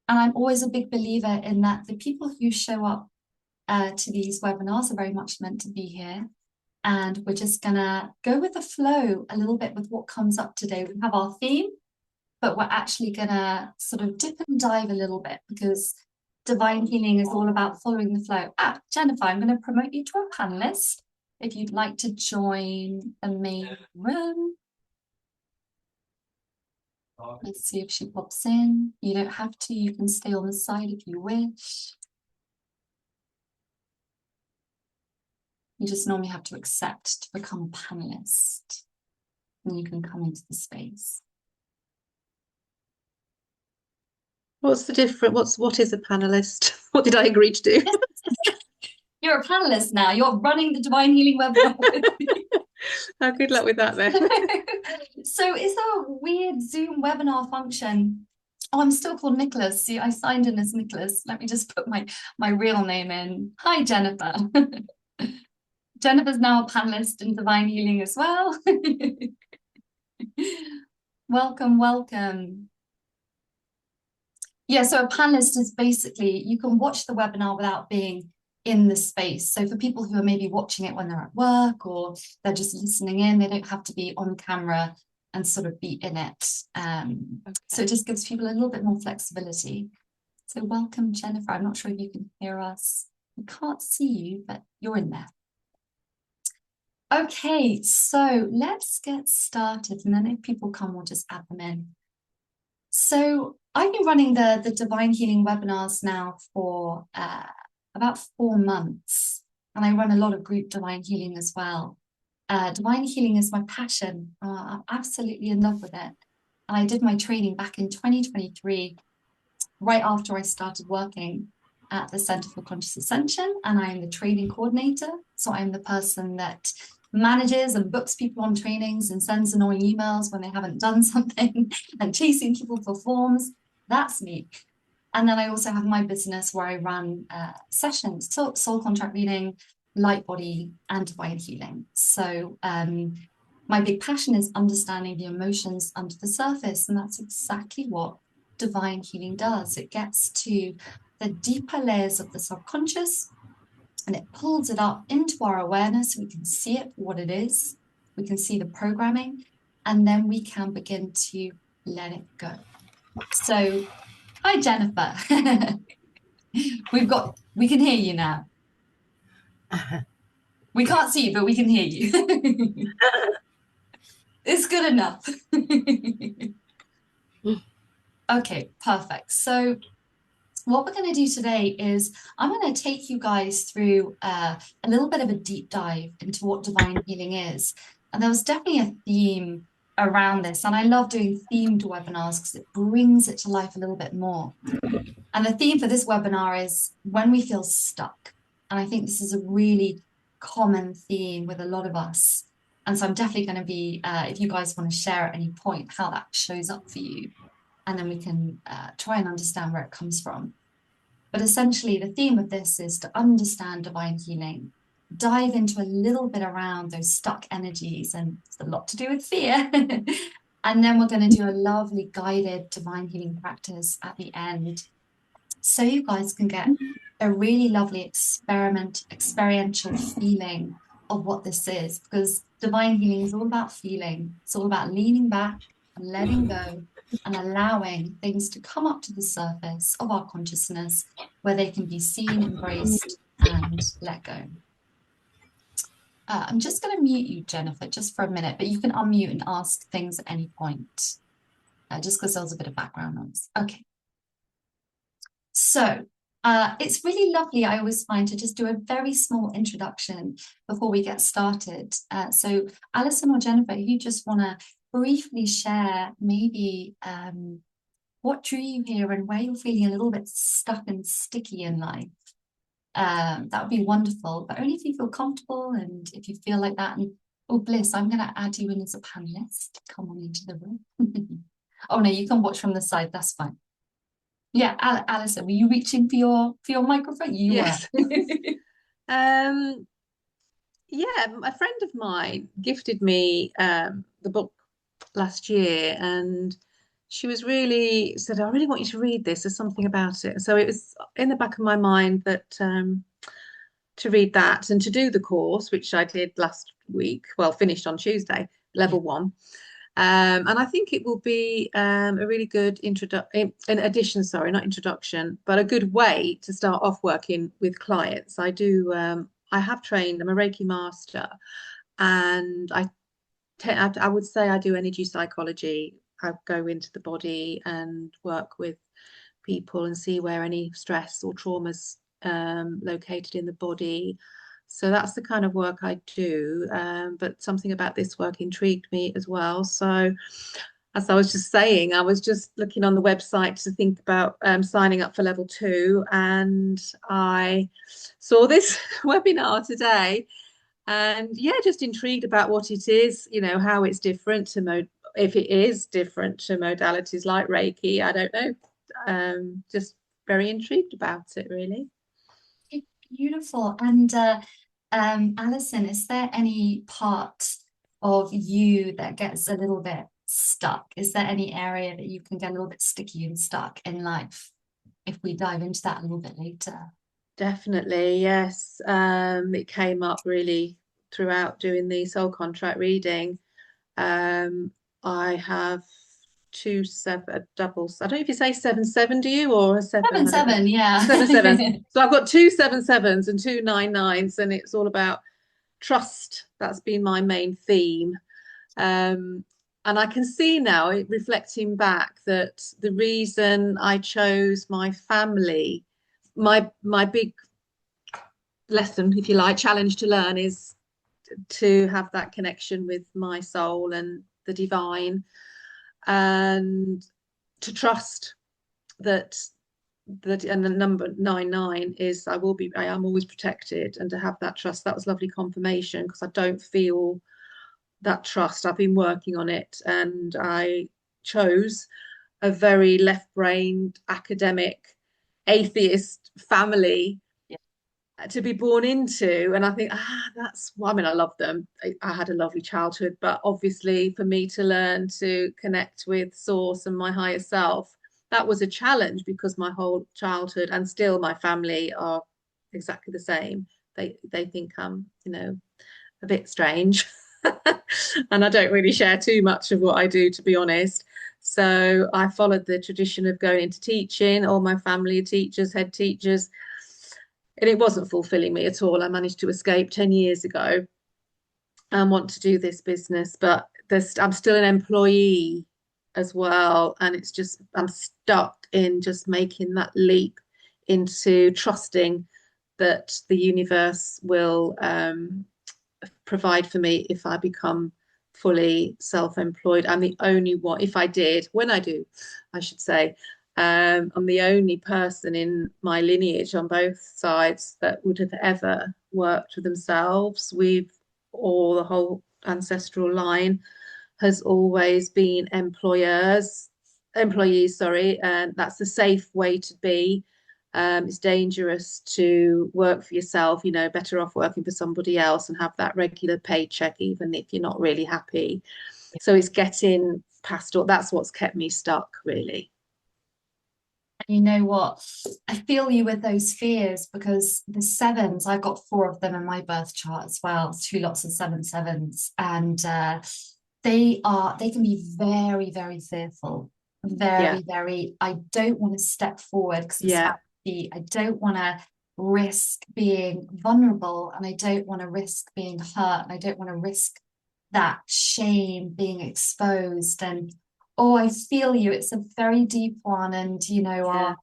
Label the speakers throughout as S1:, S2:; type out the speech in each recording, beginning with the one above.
S1: And I'm always a big believer in that the people who show up to these webinars are very much meant to be here. And we're just gonna go with the flow a little bit with what comes up today. We have our theme, but we're actually gonna sort of dip and dive a little bit because divine healing is all about following the flow. Jennifer, I'm gonna promote you to a panelist if you'd like to join the main room. Let's see if she pops in. You don't have to, you can stay on the side if you wish. You just normally have to accept to become a panelist. And you can come into the space.
S2: What's the difference? What is a panelist? What did I agree to do?
S1: You're a panelist now. You're running the Divine Healing webinar with me.
S2: Oh, good luck with that then.
S1: So is there a weird Zoom webinar function? Oh, I'm still called Nicholas. See, I signed in as Nicholas. Let me just put my real name in. Hi, Jennifer. Jennifer's now a panelist in Divine Healing as well. Welcome, welcome. Yeah, so a panelist is basically, you can watch the webinar without being in the space. So for people who are maybe watching it when they're at work or they're just listening in, they don't have to be on camera and sort of be in it. So it just gives people a little bit more flexibility. So welcome, Jennifer. I'm not sure if you can hear us. We can't see you, but you're in there. Okay, so let's get started. And then if people come, we'll just add them in. So I've been running the Divine Healing webinars now for about 4 months. And I run a lot of group Divine Healing as well. Divine Healing is my passion. I'm absolutely in love with it. And I did my training back in 2023, right after I started working at the Center for Conscious Ascension. And I am the training coordinator. So I'm the person that manages and books people on trainings and sends annoying emails when they haven't done something and chasing people for forms. That's me. And then I also have my business where I run sessions, soul contract reading, light body, and divine healing. So my big passion is understanding the emotions under the surface. And that's exactly what divine healing does. It gets to the deeper layers of the subconscious and it pulls it up into our awareness. We can see it for what it is. We can see the programming, and then we can begin to let it go. So, hi, Jennifer. We can hear you now. We can't see you, but we can hear you. It's good enough. Okay, perfect. So what we're going to do today is I'm going to take you guys through a little bit of a deep dive into what divine healing is. And there was definitely a theme around this. And I love doing themed webinars because it brings it to life a little bit more. And the theme for this webinar is when we feel stuck. And I think this is a really common theme with a lot of us. And so I'm definitely going to be, if you guys want to share at any point how that shows up for you, and then we can try and understand where it comes from. But essentially, the theme of this is to understand divine healing, dive into a little bit around those stuck energies, and it's a lot to do with fear. And then we're going to do a lovely guided divine healing practice at the end. So you guys can get a really lovely experiential feeling of what this is, because divine healing is all about feeling. It's all about leaning back and letting go and allowing things to come up to the surface of our consciousness where they can be seen, embraced, and let go. I'm just going to mute you, Jennifer, just for a minute, but you can unmute and ask things at any point, just because there was a bit of background noise. Okay. So it's really lovely, I always find, to just do a very small introduction before we get started. So Alison or Jennifer, if you just want to briefly share maybe what drew you here and where you're feeling a little bit stuck and sticky in life. That would be wonderful, but only if you feel comfortable and if you feel like that. And oh, Bliss, I'm going to add you in as a panelist. Come on into the room. Oh no, you can watch from the side. That's fine. Yeah, Alison, were you reaching for your microphone? You
S2: Yes.
S1: were.
S2: Yeah, a friend of mine gifted me the book last year, and she was really said, I really want you to read this. There's something about it. So it was in the back of my mind that to read that and to do the course, which I did last week, well, finished on Tuesday,
S1: Yeah.
S2: level one. And I think it will be a really good introduction, an addition, sorry, not introduction, but a good way to start off working with clients. I have trained, I'm a Reiki master, and I would say I do energy psychology. I go into the body and work with people and see where any stress or traumas located in the body. So that's the kind of work I do. But something about this work intrigued me as well. So as I was just saying, I was just looking on the website to think about signing up for level two, and I saw this webinar today, and yeah, just intrigued about what it is, how it's different to if it is different to modalities like Reiki. I don't know. Just very intrigued about it, really.
S1: Beautiful. And Alison, is there any part of you that gets a little bit stuck? Is there any area that you can get a little bit sticky and stuck in life? If we dive into that a little bit later.
S2: Definitely, yes. It came up really throughout doing the soul contract reading. Um, I have two seven doubles. I don't know if you say 7-7, do you, or a seven?
S1: Seven,
S2: I don't know.
S1: seven, yeah.
S2: 7-7s. So I've got two 7-7s and two 9-9s, and it's all about trust. That's been my main theme. Um, and I can see now, reflecting back, that the reason I chose my family, my big lesson, if you like, challenge to learn, is to have that connection with my soul and the divine, and to trust that and the number 9-9 is I am always protected, and to have that trust. That was lovely confirmation, because I don't feel that trust. I've been working on it, and I chose a very left-brained academic atheist family to be born into. And I think, that's, well, I mean, I love them. I had a lovely childhood, but obviously for me to learn to connect with source and my higher self, that was a challenge, because my whole childhood and still my family are exactly the same. They think I'm, a bit strange. And I don't really share too much of what I do, to be honest. So I followed the tradition of going into teaching. All my family are teachers, head teachers, and it wasn't fulfilling me at all. I managed to escape 10 years ago and want to do this business, but I'm still an employee as well. And it's just, I'm stuck in just making that leap into trusting that the universe will provide for me if I become fully self-employed. I'm the only one, if I did, when I do, I should say, I'm the only person in my lineage on both sides that would have ever worked for themselves. Or the whole ancestral line has always been employees, sorry, and that's the safe way to be. It's dangerous to work for yourself, better off working for somebody else and have that regular paycheck, even if you're not really happy. So it's getting past all that's what's kept me stuck, really.
S1: You know what? I feel you with those fears, because the sevens, I've got four of them in my birth chart as well, two lots of 7 sevens. And they can be very, very fearful,
S2: Yeah,
S1: very, very, I don't want to step forward because I'm
S2: yeah,
S1: happy. I don't want to risk being vulnerable, and I don't want to risk being hurt, and I don't want to risk that shame being exposed. And oh, I feel you. It's a very deep one. And
S2: yeah,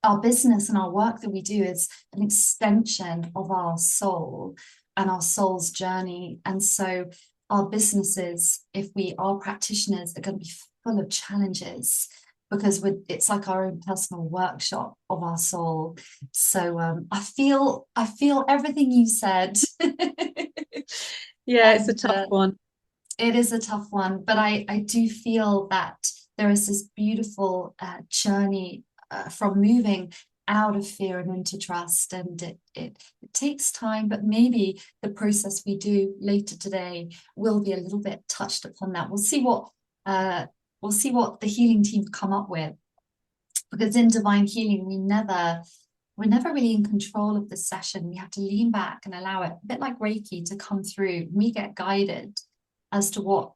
S1: our business and our work that we do is an extension of our soul and our soul's journey. And so our businesses, if we are practitioners, are going to be full of challenges, because it's like our own personal workshop of our soul. So I feel everything you said.
S2: yeah. It's a
S1: And
S2: tough one.
S1: it is a tough one, but I do feel that there is this beautiful journey from moving out of fear and into trust. And it takes time, but maybe the process we do later today will be a little bit touched upon that. We'll see what we'll see what the healing team come up with. Because in divine healing, we're never really in control of the session. We have to lean back and allow it, a bit like Reiki, to come through. We get guided as to what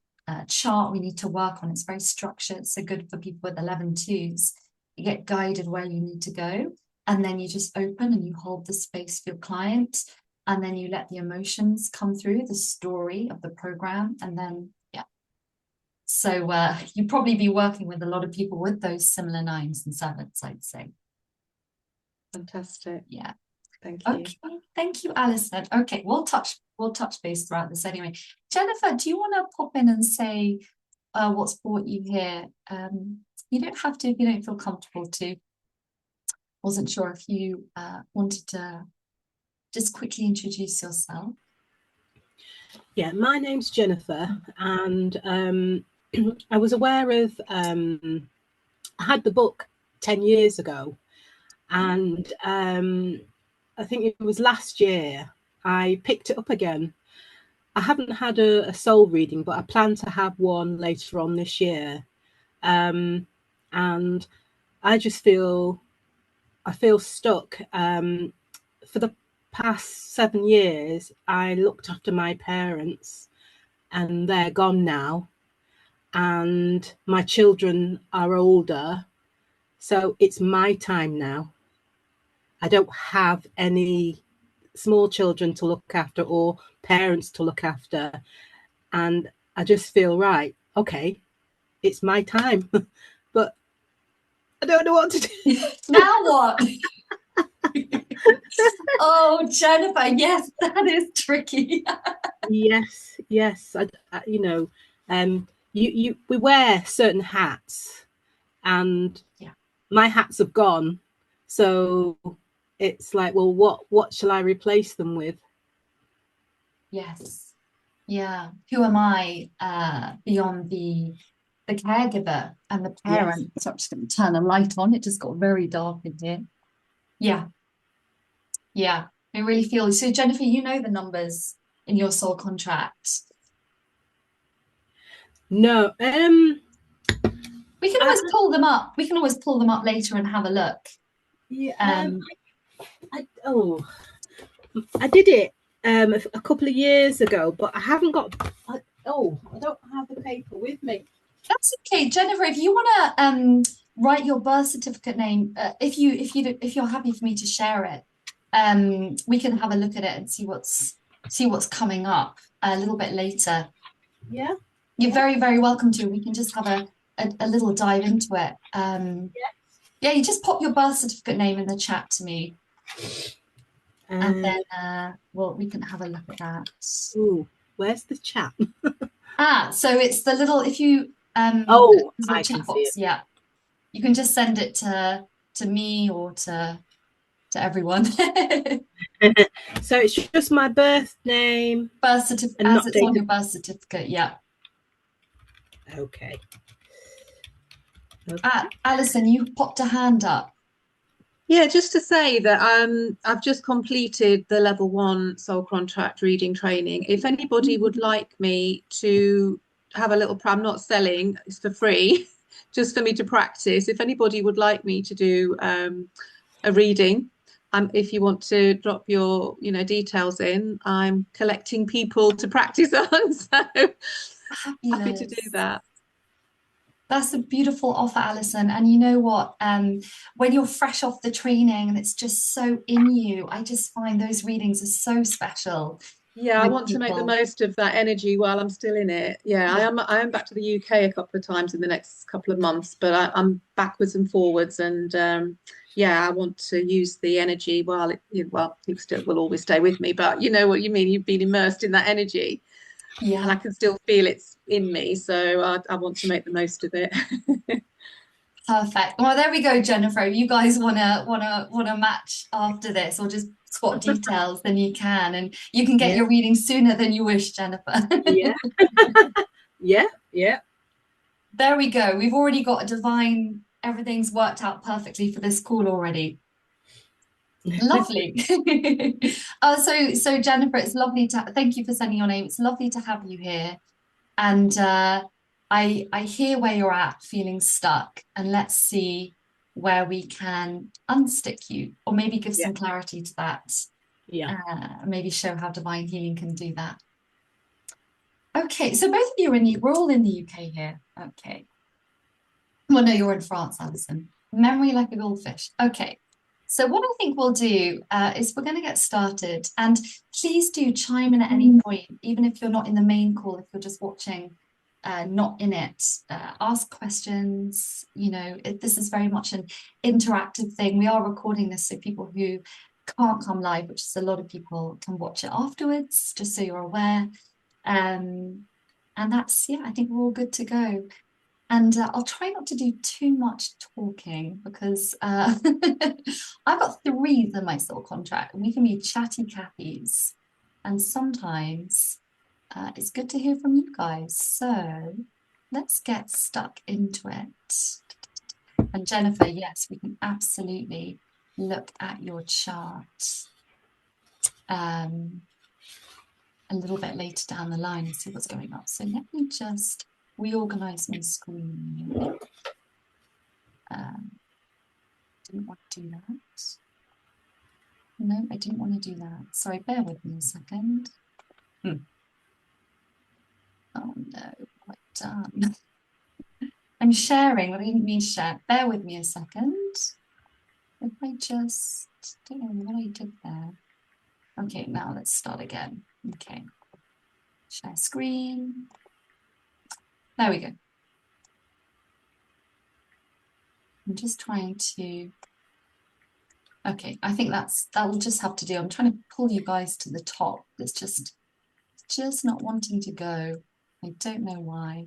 S1: chart we need to work on. It's very structured, so good for people with 11-2s. You get guided where you need to go, and then you just open and you hold the space for your client, and then you let the emotions come through, the story of the program, and then yeah. So you probably be working with a lot of people with those similar 9s and 7s, I'd say.
S2: Fantastic.
S1: Yeah.
S2: Thank you.
S1: Okay. Thank you, Alison. Okay, we'll touch base throughout this anyway. Jennifer, do you want to pop in and say what's brought you here? You don't have to if you don't feel comfortable to. Wasn't sure if you wanted to just quickly introduce yourself.
S3: Yeah, my name's Jennifer, and I was aware of, I had the book 10 years ago, and I think it was last year I picked it up again. I haven't had a soul reading, but I plan to have one later on this year. And I just feel stuck. For the past 7 years, I looked after my parents, and they're gone now. And my children are older, so it's my time now. I don't have any small children to look after or parents to look after. And I just feel, right, okay, it's my time. But I don't know what to do.
S1: Now what? Oh, Jennifer, yes, that is tricky.
S3: Yes. We wear certain hats, and my hats have gone. So it's like, well, what shall I replace them with?
S1: Yes. Yeah. Who am I beyond the caregiver and the parent?
S3: Yes.
S1: So I'm just going to turn a light on. It just got very dark in here. Yeah. Yeah. I really feel so. Jennifer, you know the numbers in your soul contract.
S3: No.
S1: We can always pull them up. We can always pull them up later and have a look.
S3: Yeah. I did it a couple of years ago, but I haven't got. I don't have the paper with me.
S1: That's okay, Jennifer. If you want to write your birth certificate name, if you're happy for me to share it, we can have a look at it and see what's coming up a little bit later.
S3: Yeah.
S1: You're very, very welcome to. We can just have a little dive into it. Yeah, you just pop your birth certificate name in the chat to me. And then we can have a look at that.
S3: Ooh, where's the chat?
S1: So it's the little, if you
S3: I
S1: chat
S3: can
S1: box,
S3: see it.
S1: yeah. You can just send it to me or to everyone.
S3: So it's just my birth name.
S1: Birth certificate, as it's on your birth certificate, yeah.
S3: Okay.
S1: Alison, you popped a hand up.
S2: Yeah, just to say that I've just completed the level 1 soul contract reading training. If anybody would like me to have a little, I'm not selling, it's for free, just for me to practice. If anybody would like me to do a reading, if you want to drop your details in, I'm collecting people to practice on. So happy to do that.
S1: That's a beautiful offer, Alison. And you know what? When you're fresh off the training and it's just so in you, I just find those readings are so special.
S2: Yeah, I want to make the most of that energy while I'm still in it. Yeah, I am back to the UK a couple of times in the next couple of months, but I'm backwards and forwards, and I want to use the energy while it still will always stay with me. But you know what you mean. You've been immersed in that energy.
S1: Yeah,
S2: and I can still feel it's in me, so I want to make the most of it.
S1: Perfect. Well, there we go, Jennifer. If you guys wanna match after this, or just swap details, then you can, and you can get your reading sooner than you wish, Jennifer.
S3: Yeah.
S1: There we go. We've already got a divine. Everything's worked out perfectly for this call already. Lovely. So Jennifer, it's lovely to thank you for sending your name. It's lovely to have you here, and I hear where you're at, feeling stuck, and let's see where we can unstick you, or maybe give
S3: Yeah.
S1: some clarity to that.
S3: Yeah.
S1: Maybe show how divine healing can do that. Okay, so both of you we're all in the UK here. Okay. Well, no, you're in France, Alison. Memory like a goldfish. Okay. So what I think we'll do is we're going to get started, and please do chime in at any point, even if you're not in the main call, if you're just watching, not in it. Ask questions. You know, this is very much an interactive thing. We are recording this so people who can't come live, which is a lot of people, can watch it afterwards, just so you're aware. And that's, yeah, I think we're all good to go. And I'll try not to do too much talking because I've got 3 in my soul contract, and we can be chatty Cathy's. And sometimes it's good to hear from you guys. So let's get stuck into it. And Jennifer, yes, we can absolutely look at your chart a little bit later down the line and see what's going on. So let me just reorganize my screen. Didn't want to do that. No, I didn't want to do that. Sorry, bear with me a second. Oh no, what done? I'm sharing, but I didn't mean share. Bear with me a second. If I just, don't know what I did there. Okay, now let's start again. Okay. Share screen. There we go. I'm just trying to, okay, I think that'll just have to do. I'm trying to pull you guys to the top. It's just not wanting to go. I don't know why.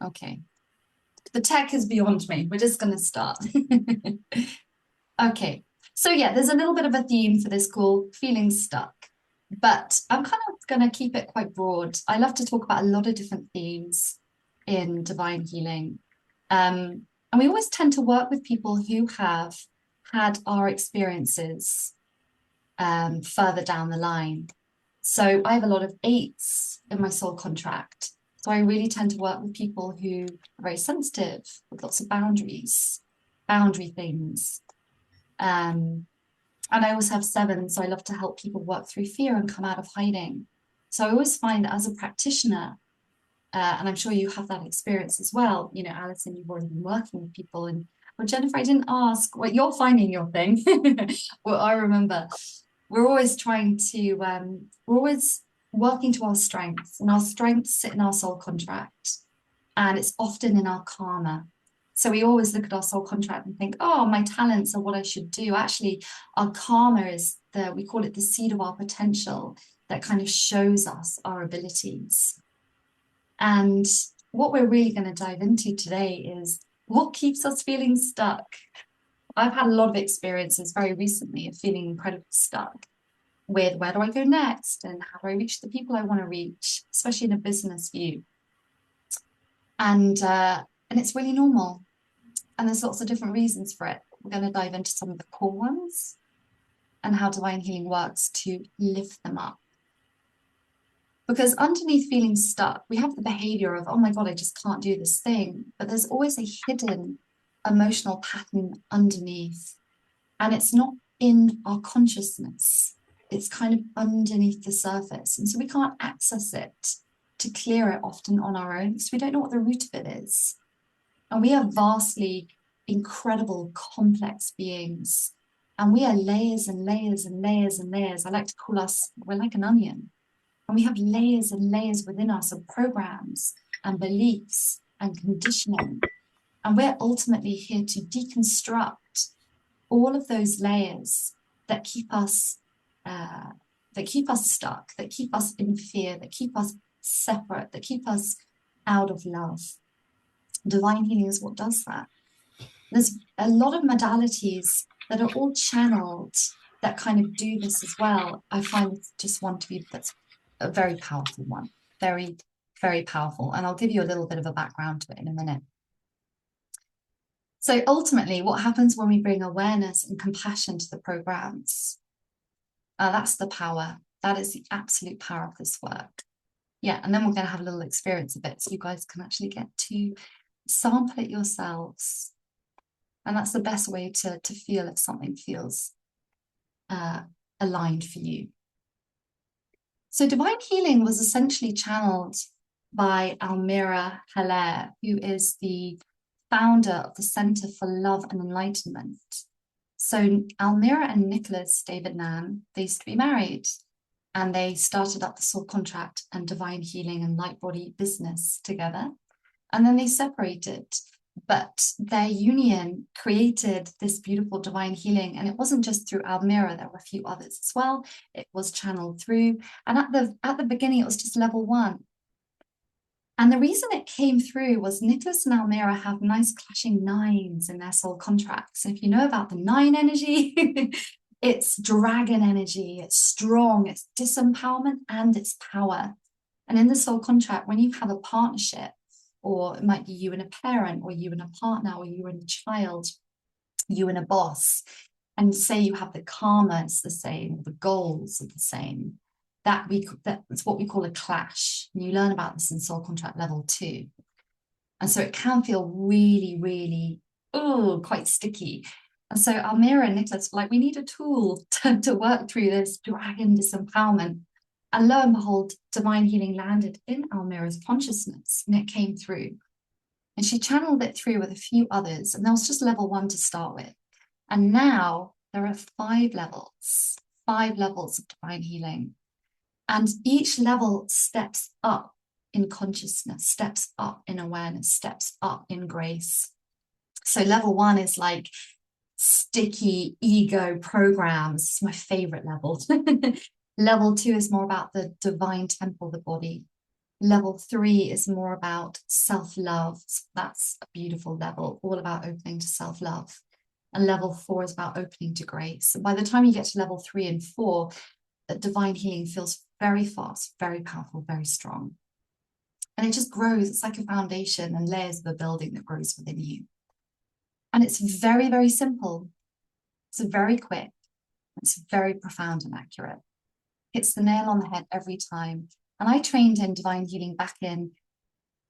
S1: Okay. The tech is beyond me. We're just going to start. Okay. So yeah, there's a little bit of a theme for this call, feeling stuck. But I'm kind of going to keep it quite broad. I love to talk about a lot of different themes in divine healing. And we always tend to work with people who have had our experiences further down the line. So I have a lot of 8s in my soul contract. So I really tend to work with people who are very sensitive, with lots of boundaries, boundary things. And I always have 7, so I love to help people work through fear and come out of hiding. So I always find that as a practitioner, and I'm sure you have that experience as well, you know, Alison, you've already been working with people, and well, Jennifer, I didn't ask, well, you're finding your thing. Well, I remember we're always trying to, we're always working to our strengths, and our strengths sit in our soul contract, and it's often in our karma. So we always look at our soul contract and think, oh, my talents are what I should do. Actually, our karma is we call it the seed of our potential that kind of shows us our abilities. And what we're really going to dive into today is what keeps us feeling stuck. I've had a lot of experiences very recently of feeling incredibly stuck with where do I go next and how do I reach the people I want to reach, especially in a business view. And it's really normal. And there's lots of different reasons for it. We're going to dive into some of the core ones and how divine healing works to lift them up. Because underneath feeling stuck, we have the behavior of, oh my God, I just can't do this thing. But there's always a hidden emotional pattern underneath. And it's not in our consciousness. It's kind of underneath the surface. And so we can't access it to clear it often on our own because we don't know what the root of it is. And we are vastly incredible, complex beings. And we are layers and layers and layers and layers. I like to call us, we're like an onion. And we have layers and layers within us of programs and beliefs and conditioning. And we're ultimately here to deconstruct all of those layers that keep us stuck, that keep us in fear, that keep us separate, that keep us out of love. Divine healing is what does that. There's a lot of modalities that are all channeled that kind of do this as well. I find just one to be that's a very powerful one, very, very powerful. And I'll give you a little bit of a background to it in a minute. So ultimately, what happens when we bring awareness and compassion to the programs? That's the power. That is the absolute power of this work. Yeah, and then we're going to have a little experience of it, so you guys can actually get to sample it yourselves. And that's the best way to feel if something feels aligned for you. So divine healing was essentially channeled by Almira Haller, who is the founder of the Center for Love and Enlightenment. So Almira and Nicholas David Nan, they used to be married, and they started up the Soul Contract and Divine Healing and Light Body business together. And then they separated. But their union created this beautiful divine healing. And it wasn't just through Almira, there were a few others as well. It was channeled through. And at the beginning, it was just level 1. And the reason it came through was Nicholas and Almira have nice clashing 9s in their soul contracts. And if you know about the 9 energy, it's dragon energy, it's strong, it's disempowerment, and it's power. And in the soul contract, when you have a partnership, or it might be you and a parent, or you and a partner, or you and a child, you and a boss, and say you have the karma is the same, the goals are the same, that's what we call a clash. And you learn about this in soul contract level 2. And so it can feel really, really, quite sticky. And so Almira and Nicholas were like, we need a tool to work through this dragon disempowerment. And lo and behold, divine healing landed in Almira's consciousness, and it came through. And she channeled it through with a few others, and that was just level 1 to start with. And now there are 5 levels of divine healing. And each level steps up in consciousness, steps up in awareness, steps up in grace. So level 1 is like sticky ego programs. It's my favorite level. Level 2 is more about the divine temple, the body. Level 3 is more about self-love. So that's a beautiful level, all about opening to self-love. And level 4 is about opening to grace. And by the time you get to level 3 and 4, divine healing feels very fast, very powerful, very strong. And it just grows. It's like a foundation and layers of a building that grows within you. And it's very, very simple. It's very quick. It's very profound and accurate. Hits the nail on the head every time. And I trained in divine healing back in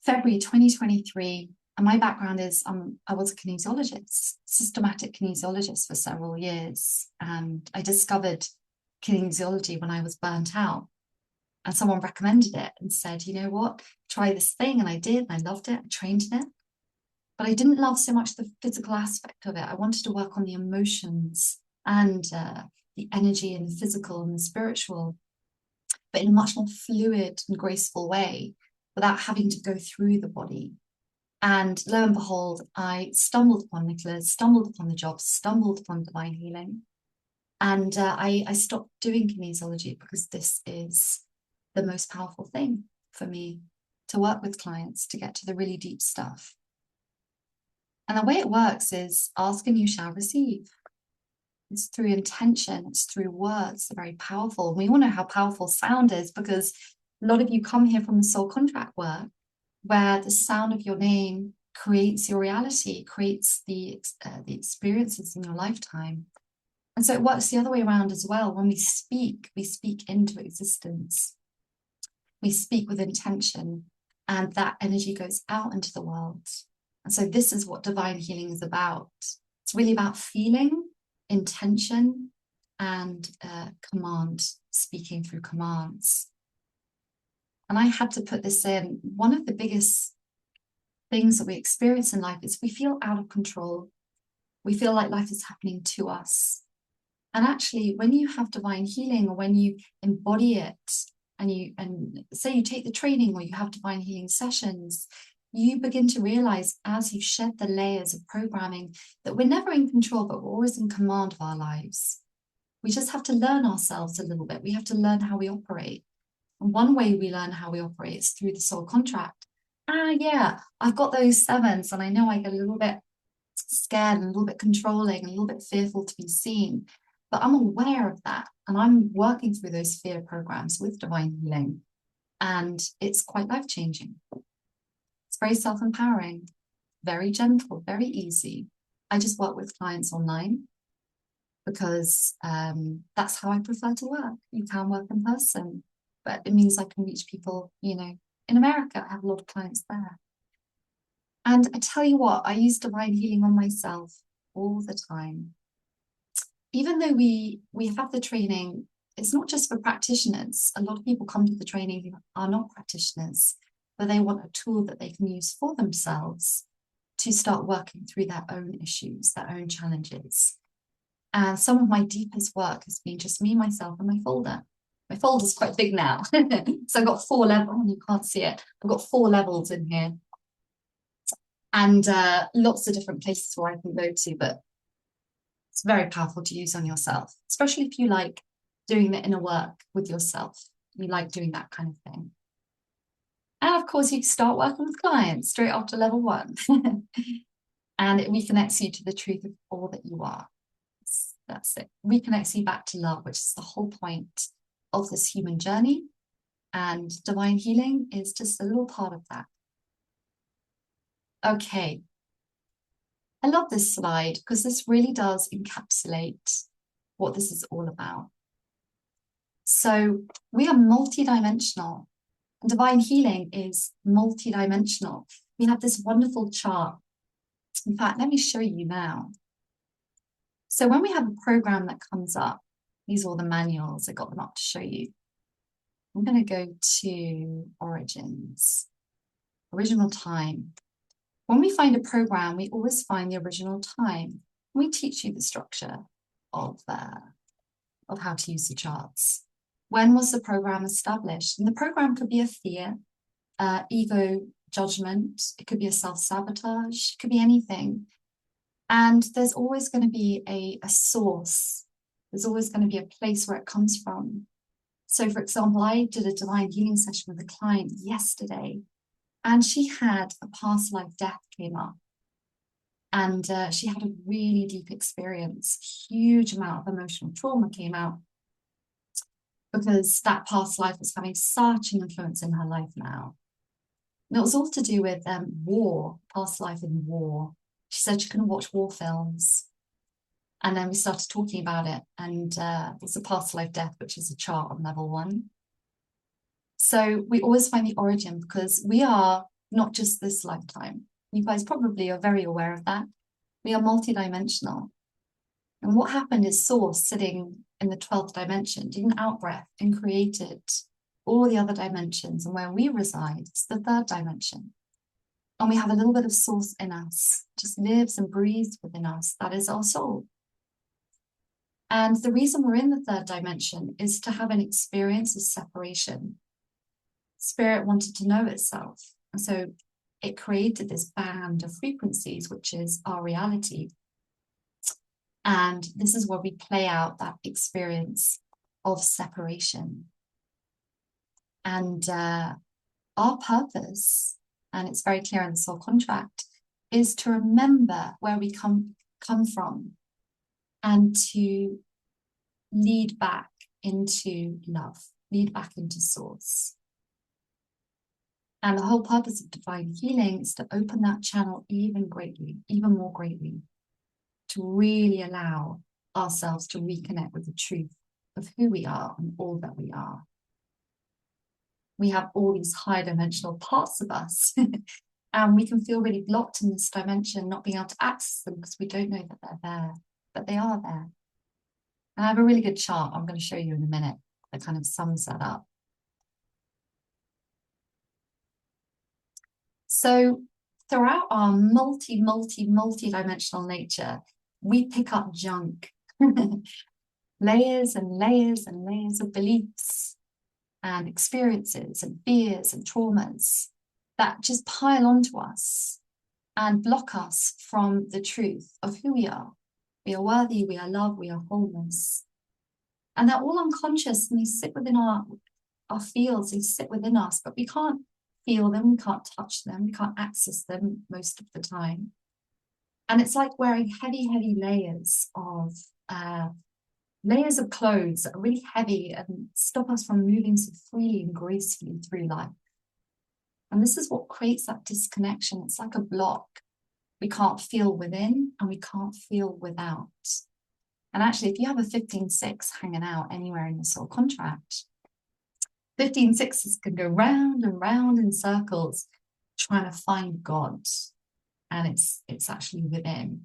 S1: February 2023. And my background is I was a kinesiologist, systematic kinesiologist for several years. And I discovered kinesiology when I was burnt out. And someone recommended it and said, you know what, try this thing. And I did, and I loved it. I trained in it. But I didn't love so much the physical aspect of it. I wanted to work on the emotions and the energy and the physical and the spiritual, but in a much more fluid and graceful way without having to go through the body. And lo and behold, I stumbled upon Nicholas, stumbled upon the job, stumbled upon divine healing. And I stopped doing kinesiology because this is the most powerful thing for me, to work with clients, to get to the really deep stuff. And the way it works is ask and you shall receive. It's through intention, it's through words. They're very powerful. We all know how powerful sound is, because a lot of you come here from the soul contract work, where the sound of your name creates your reality, creates the experiences in your lifetime. And so it works the other way around as well. When we speak into existence. We speak with intention, and that energy goes out into the world. And so this is what divine healing is about. It's really about feeling, intention, and command, speaking through commands. And I had to put this in. One of the biggest things that we experience in life is we feel out of control. We feel like life is happening to us. And actually, when you have divine healing, or when you embody it, and say you take the training or you have divine healing sessions, you begin to realize, as you shed the layers of programming, that we're never in control, but we're always in command of our lives. We just have to learn ourselves a little bit. We have to learn how we operate. And one way we learn how we operate is through the soul contract. Yeah, I've got those 7s, and I know I get a little bit scared and a little bit controlling, and a little bit fearful to be seen. But I'm aware of that, and I'm working through those fear programs with divine healing, and it's quite life-changing. It's very self-empowering, very gentle, very easy. I just work with clients online because that's how I prefer to work. You can work in person. but it means I can reach people, you know, in America. I have a lot of clients there. And I tell you what, I use divine healing on myself all the time. Even though we have the training, it's not just for practitioners. A lot of people come to the training who are not practitioners, but they want a tool that they can use for themselves to start working through their own issues, their own challenges. And some of my deepest work has been just me, myself, and my folder. My folder's quite big now. So I've got 4 levels, you can't see it. I've got 4 levels in here. And lots of different places where I can go to, but it's very powerful to use on yourself, especially if you like doing the inner work with yourself. You like doing that kind of thing. And of course, you start working with clients straight after level 1. And it reconnects you to the truth of all that you are. That's it. Reconnects you back to love, which is the whole point of this human journey. And divine healing is just a little part of that. Okay. I love this slide because this really does encapsulate what this is all about. So we are multidimensional, and divine healing is multidimensional. We have this wonderful chart. In fact, let me show you now. So when we have a program that comes up, these are all the manuals. I got them up to show you. I'm going to go to Origins, original time. When we find a program, we always find the original time. We teach you the structure of how to use the charts. When was the program established? And the program could be a fear, ego judgment. It could be a self-sabotage. It could be anything. And there's always going to be a source. There's always going to be a place where it comes from. So, for example, I did a divine healing session with a client yesterday, and she had a past life death came up. And she had a really deep experience. A huge amount of emotional trauma came out because that past life was having such an influence in her life now. And it was all to do with war, past life in war. She said she couldn't watch war films. And then we started talking about it. And it's a past life death, which is a chart on level 1. So we always find the origin because we are not just this lifetime. You guys probably are very aware of that. We are multidimensional. And what happened is Source, sitting in the 12th dimension, did an out-breath and created all the other dimensions. And where we reside is the 3rd dimension. And we have a little bit of Source in us, just lives and breathes within us. That is our soul. And the reason we're in the 3rd dimension is to have an experience of separation. Spirit wanted to know itself. And so it created this band of frequencies, which is our reality. And this is where we play out that experience of separation. And our purpose, and it's very clear in the soul contract, is to remember where we come from and to lead back into love, lead back into Source. And the whole purpose of divine healing is to open that channel even more greatly, to really allow ourselves to reconnect with the truth of who we are and all that we are. We have all these high dimensional parts of us, and we can feel really blocked in this dimension, not being able to access them because we don't know that they're there, but they are there. And I have a really good chart I'm going to show you in a minute that kind of sums that up. So throughout our multi-dimensional nature, we pick up junk, layers and layers and layers of beliefs and experiences and fears and traumas that just pile onto us and block us from the truth of who we are. We are worthy, we are love, we are wholeness. And they're all unconscious and they sit within our fields, they sit within us, but we can't feel them, we can't touch them, we can't access them most of the time. And it's like wearing heavy layers of clothes that are really heavy and stop us from moving so freely and gracefully through life. And this is what creates that disconnection. It's like a block. We can't feel within and we can't feel without. And actually, if you have a 15-6 hanging out anywhere in the soul contract, 15 sixes can go round and round in circles trying to find God, and it's actually within.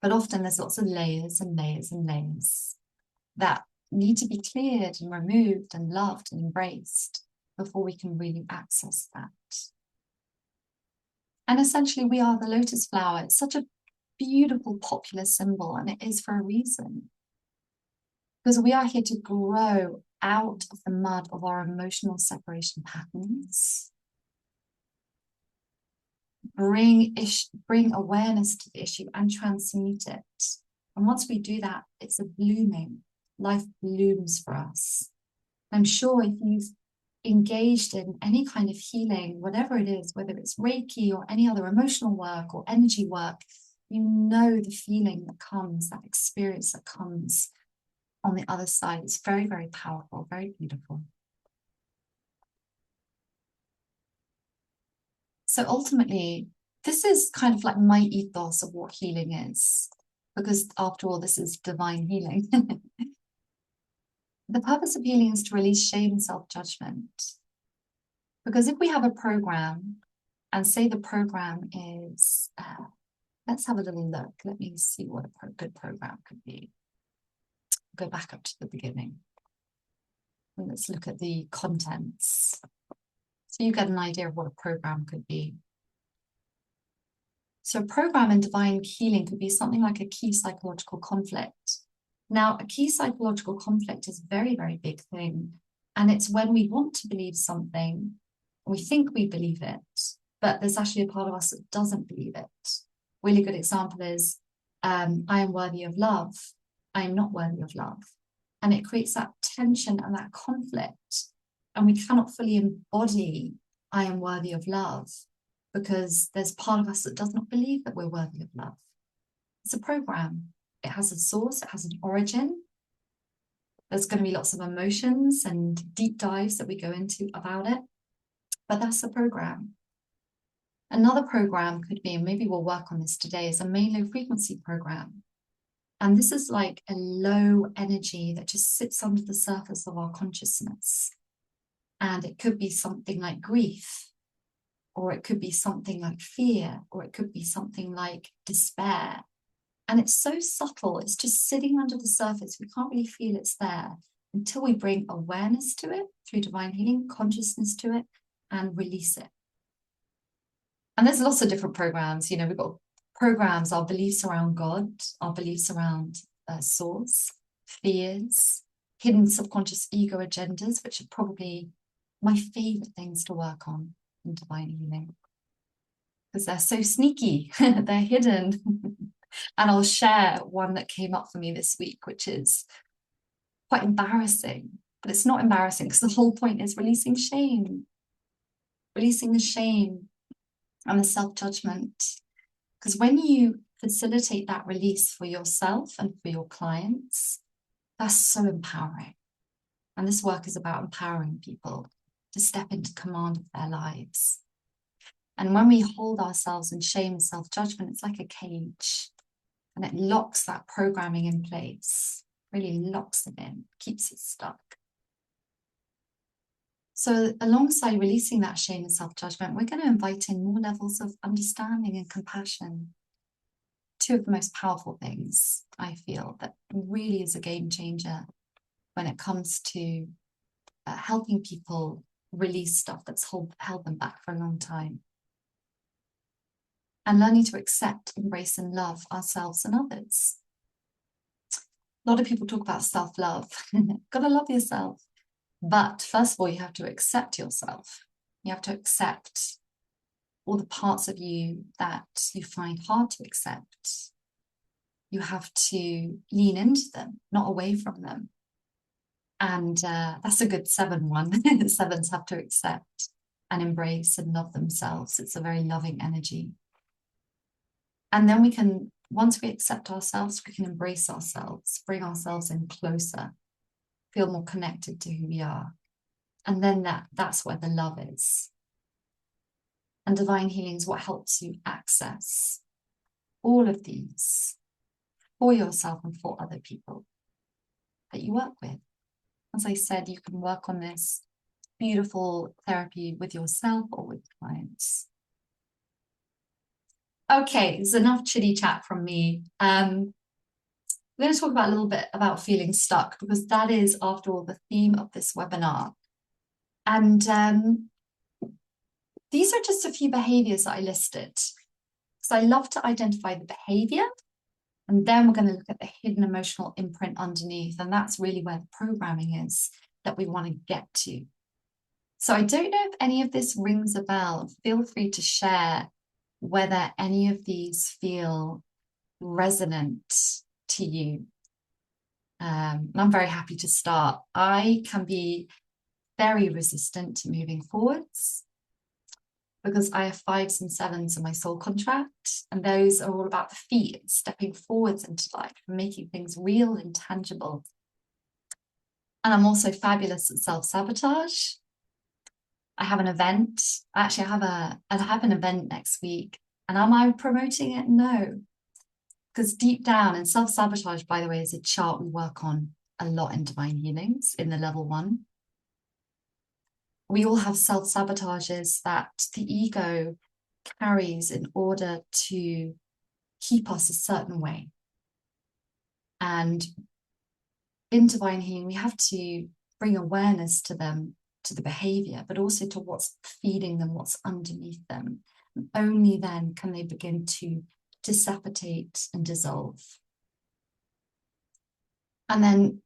S1: But often there's lots of layers and layers and layers that need to be cleared and removed and loved and embraced before we can really access that. And essentially we are the lotus flower. It's such a beautiful popular symbol, and it is for a reason. Because we are here to grow out of the mud of our emotional separation patterns, bring awareness to the issue and transmute it. And once we do that, it's a blooming. Life blooms for us. I'm sure if you've engaged in any kind of healing, whatever it is, whether it's Reiki or any other emotional work or energy work, you know the feeling that comes, that experience that comes on the other side. It's very, very powerful, very beautiful. So ultimately, this is kind of like my ethos of what healing is, because after all, this is divine healing. The purpose of healing is to release shame and self-judgment. Because if we have a program, and say the program is, let's have a little look. Let me see what a good program could be. Go back up to the beginning. And let's look at the contents. So you get an idea of what a program could be. So a program in divine healing could be something like a key psychological conflict. Now, a key psychological conflict is a very, very big thing. And it's when we want to believe something, we think we believe it, but there's actually a part of us that doesn't believe it. Really good example is, I am worthy of love. I am not worthy of love. And it creates that tension and that conflict. And we cannot fully embody, I am worthy of love, because there's part of us that does not believe that we're worthy of love. It's a program. It has a source, it has an origin. There's going to be lots of emotions and deep dives that we go into about it, but that's the program. Another program could be, and maybe we'll work on this today, is a main low frequency program. And this is like a low energy that just sits under the surface of our consciousness. And it could be something like grief, or it could be something like fear, or it could be something like despair. And it's so subtle, it's just sitting under the surface. We can't really feel it's there until we bring awareness to it through divine healing, consciousness to it, and release it. And there's lots of different programs. You know, we've got programs, our beliefs around God, our beliefs around source, fears, hidden subconscious ego agendas, which are probably my favorite things to work on in divine healing, because they're so sneaky, they're hidden. And I'll share one that came up for me this week, which is quite embarrassing, but it's not embarrassing because the whole point is releasing shame, releasing the shame and the self-judgment. Because when you facilitate that release for yourself and for your clients, that's so empowering. And this work is about empowering people to step into command of their lives. And when we hold ourselves in shame and self-judgment, it's like a cage. And it locks that programming in place, really locks it in, keeps it stuck. So alongside releasing that shame and self-judgment, we're going to invite in more levels of understanding and compassion. Two of the most powerful things, I feel, that really is a game changer when it comes to helping people release stuff that's held them back for a long time. And learning to accept, embrace, and love ourselves and others. A lot of people talk about self-love. Gotta love yourself. But first of all, you have to accept yourself. You have to accept all the parts of you that you find hard to accept. You have to lean into them, not away from them. And that's a good 7 one. The 7s have to accept and embrace and love themselves. It's a very loving energy. And then we can, once we accept ourselves, we can embrace ourselves, bring ourselves in closer, feel more connected to who we are. And then that's where the love is. And divine healing is what helps you access all of these for yourself and for other people that you work with. As I said, you can work on this beautiful therapy with yourself or with clients. Okay, there's enough chitty chat from me. We're going to talk about a little bit about feeling stuck, because that is, after all, the theme of this webinar. And these are just a few behaviors that I listed. So I love to identify the behavior, and then we're going to look at the hidden emotional imprint underneath. And that's really where the programming is that we want to get to. So I don't know if any of this rings a bell. Feel free to share whether any of these feel resonant to you. And I'm very happy to start. I can be very resistant to moving forwards because I have 5s and 7s in my soul contract, and those are all about the feet, stepping forwards into life and making things real and tangible. And I'm also fabulous at self-sabotage. I have an event. Actually, I have an event next week. And am I promoting it? No. Because deep down, and self-sabotage, by the way, is a chart we work on a lot in Divine Healings in the level 1. We all have self-sabotages that the ego carries in order to keep us a certain way. And in Divine Healing, we have to bring awareness to them, to the behavior, but also to what's feeding them, what's underneath them. And only then can they begin to dissipate and dissolve. And then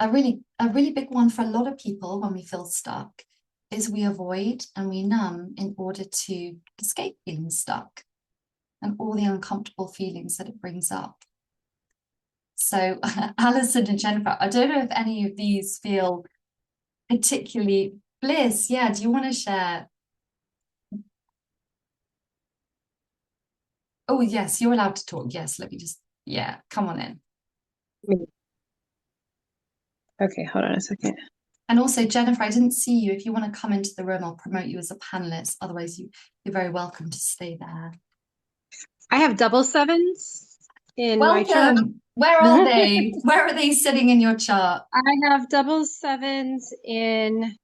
S1: a really big one for a lot of people when we feel stuck is we avoid and we numb in order to escape feeling stuck and all the uncomfortable feelings that it brings up. So Alison and Jennifer, I don't know if any of these feel particularly bliss. Yeah, do you want to share? Oh, yes, you're allowed to talk. Yes, let me just, yeah, come on in.
S4: Okay, hold on a second.
S1: And also, Jennifer, I didn't see you. If you want to come into the room, I'll promote you as a panelist. Otherwise, you're very welcome to stay there.
S4: I have double 7s in my chart.
S1: Welcome. Where are they? Where are they sitting in your chart?
S4: I have double 7s in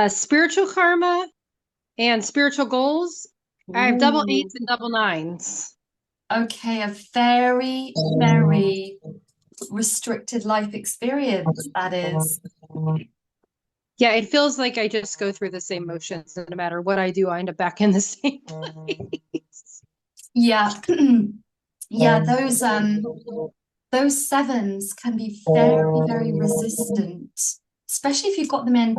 S4: spiritual karma and spiritual goals. I have double 8s and double 9s.
S1: Okay, a very, very restricted life experience, that is.
S4: Yeah, it feels like I just go through the same motions. No matter what I do, I end up back in the same place.
S1: Yeah. Yeah, those 7s can be very, very resistant, especially if you've got them in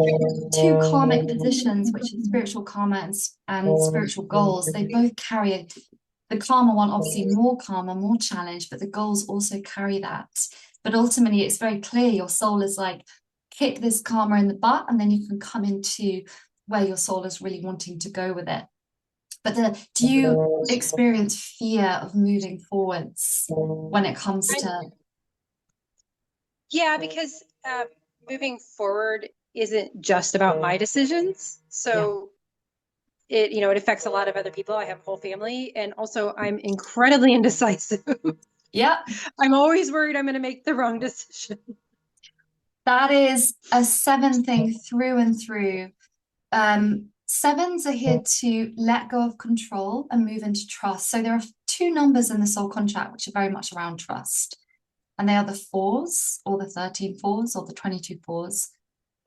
S1: 2 karmic positions, which is spiritual karma and spiritual goals. They both carry the karma one, obviously more karma, more challenge, but the goals also carry that. But ultimately, it's very clear your soul is like, kick this karma in the butt, and then you can come into where your soul is really wanting to go with it. But do you experience fear of moving forwards when it comes to?
S4: Yeah, because moving forward isn't just about my decisions. So it affects a lot of other people. I have a whole family, and also I'm incredibly indecisive.
S1: Yeah.
S4: I'm always worried I'm going to make the wrong decision.
S1: That is a 7 thing through and through. 7s are here to let go of control and move into trust. So there are 2 numbers in the soul contract which are very much around trust. And they are the 4s, or the 13 4s, or the 22 4s,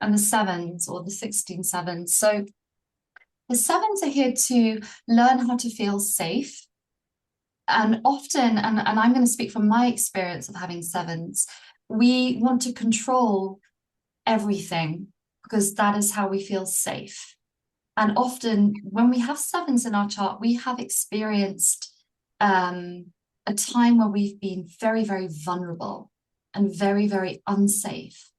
S1: and the 7s, or the 16 7s. So the 7s are here to learn how to feel safe. And often, and I'm going to speak from my experience of having 7s, we want to control everything because that is how we feel safe. And often when we have 7s in our chart, we have experienced a time where we've been very, very vulnerable and very, very unsafe.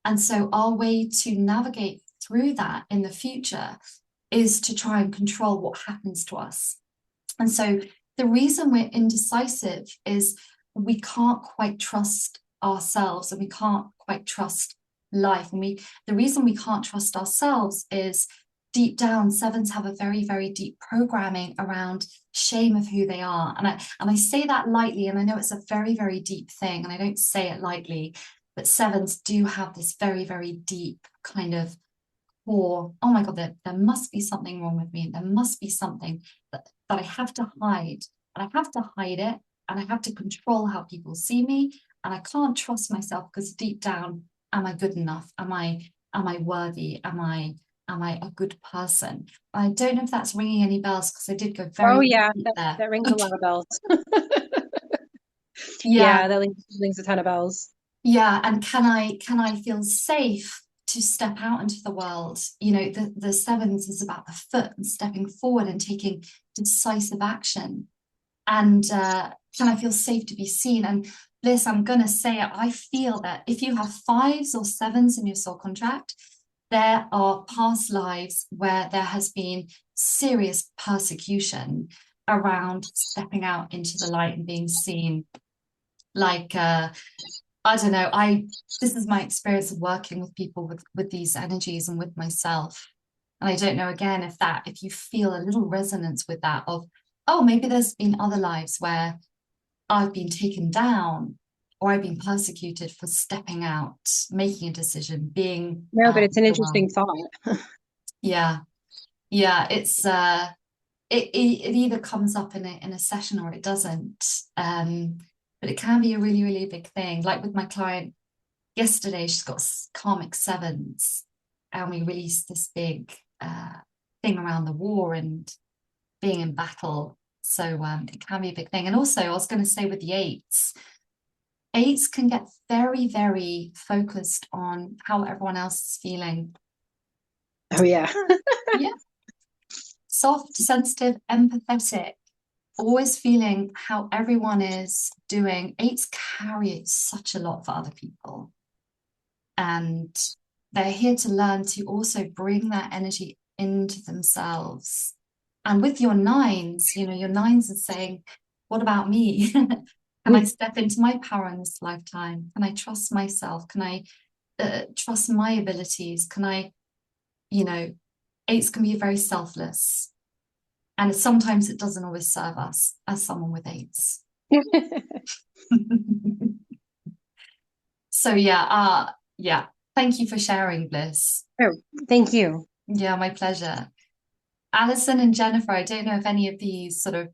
S1: And so our way to navigate through that in the future is to try and control what happens to us. And so the reason we're indecisive is we can't quite trust ourselves, and we can't quite trust life. And the reason we can't trust ourselves is deep down, 7s have a very, very deep programming around shame of who they are. And I say that lightly, and I know it's a very, very deep thing, and I don't say it lightly, but 7s do have this very, very deep kind of core, oh my God, there must be something wrong with me. There must be something that I have to hide, and I have to hide it, and I have to control how people see me, and I can't trust myself because deep down, am I good enough? Am I worthy? Am I a good person? I don't know if that's ringing any bells because I did go very
S4: Oh yeah,
S1: deep there.
S4: that rings a lot of bells.
S1: Yeah,
S4: Yeah, that rings a ton of bells.
S1: yeah, and can I feel safe to step out into the world? You know, the sevens is about the foot and stepping forward and taking decisive action. And can I feel safe to be seen? And Bliss, I'm gonna say it, I feel that if you have fives or sevens in your soul contract, there are past lives where there has been serious persecution around stepping out into the light and being seen. Like I don't know, this is my experience of working with people with these energies and with myself. And I don't know again if you feel a little resonance with that of, oh, maybe there's been other lives where I've been taken down or I've been persecuted for stepping out, making a decision, being
S4: No, but it's an
S1: the world.
S4: interesting thought.
S1: Yeah. Yeah. It's it either comes up in a session or it doesn't. But it can be a really, really big thing. Like with my client yesterday, she's got karmic sevens, and we released this big thing around the war and being in battle. So it can be a big thing. And also, I was going to say with the eights can get very, very focused on how everyone else is feeling.
S4: Oh yeah.
S1: Yeah. Soft, sensitive, empathetic, always feeling how everyone is doing. Eights carry such a lot for other people. And they're here to learn to also bring that energy into themselves. And with your nines, you know, your nines are saying, what about me? Can I step into my power in this lifetime? Can I trust myself? Can I trust my abilities? Can I, you know, eights can be very selfless. And sometimes it doesn't always serve us as someone with eights. So yeah. Thank you for sharing, Bliss.
S4: Oh, thank you.
S1: Yeah, my pleasure. Alison and Jennifer, I don't know if any of these sort of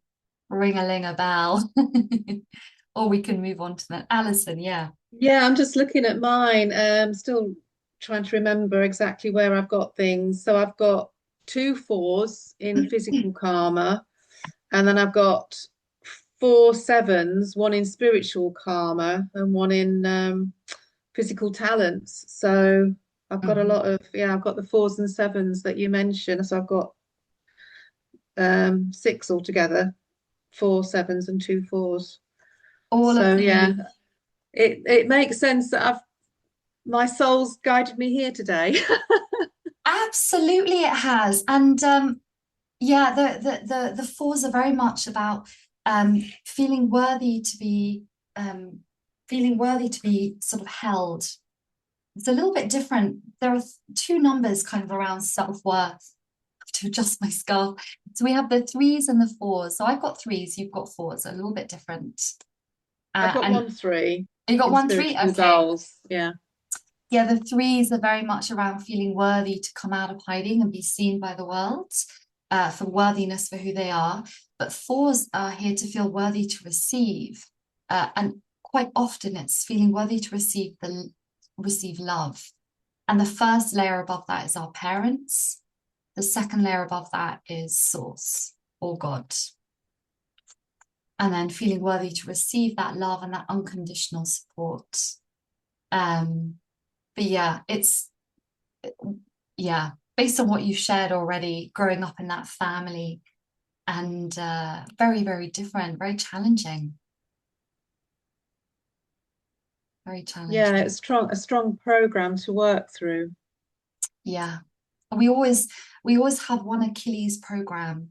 S1: ring a bell, or we can move on to that. Alison, yeah.
S2: Yeah, I'm just looking at mine. Still trying to remember exactly where I've got things. So I've got 2 4s in physical karma, and then I've got 4 7s, one in spiritual karma and one in physical talents. So I've got a lot of, yeah, I've got the 4s and 7s that you mentioned. So I've got 6 altogether, 4 7s and 2 4s.
S1: All
S2: So
S1: of the
S2: yeah, it makes sense that my soul's guided me here today.
S1: absolutely it has. And yeah, the fours are very much about feeling worthy to be sort of held. It's a little bit different. There are two numbers kind of around self-worth. To adjust my scarf. So we have the 3s and the 4s. So I've got 3s, you've got 4s, a little bit different.
S2: I've got
S1: And
S2: 1 3
S1: you got
S2: in
S1: 1 3?
S2: spiritual
S1: Okay.
S2: goals. Yeah.
S1: Yeah, the 3s are very much around feeling worthy to come out of hiding and be seen by the world, for worthiness for who they are. But 4s are here to feel worthy to receive. And quite often it's feeling worthy to receive love. And the first layer above that is our parents. The second layer above that is source or God. And then feeling worthy to receive that love and that unconditional support. But yeah, based on what you've shared already, growing up in that family and very, very different, very challenging. Very challenging.
S2: Yeah, it's a strong program to work through.
S1: Yeah. We always have one Achilles program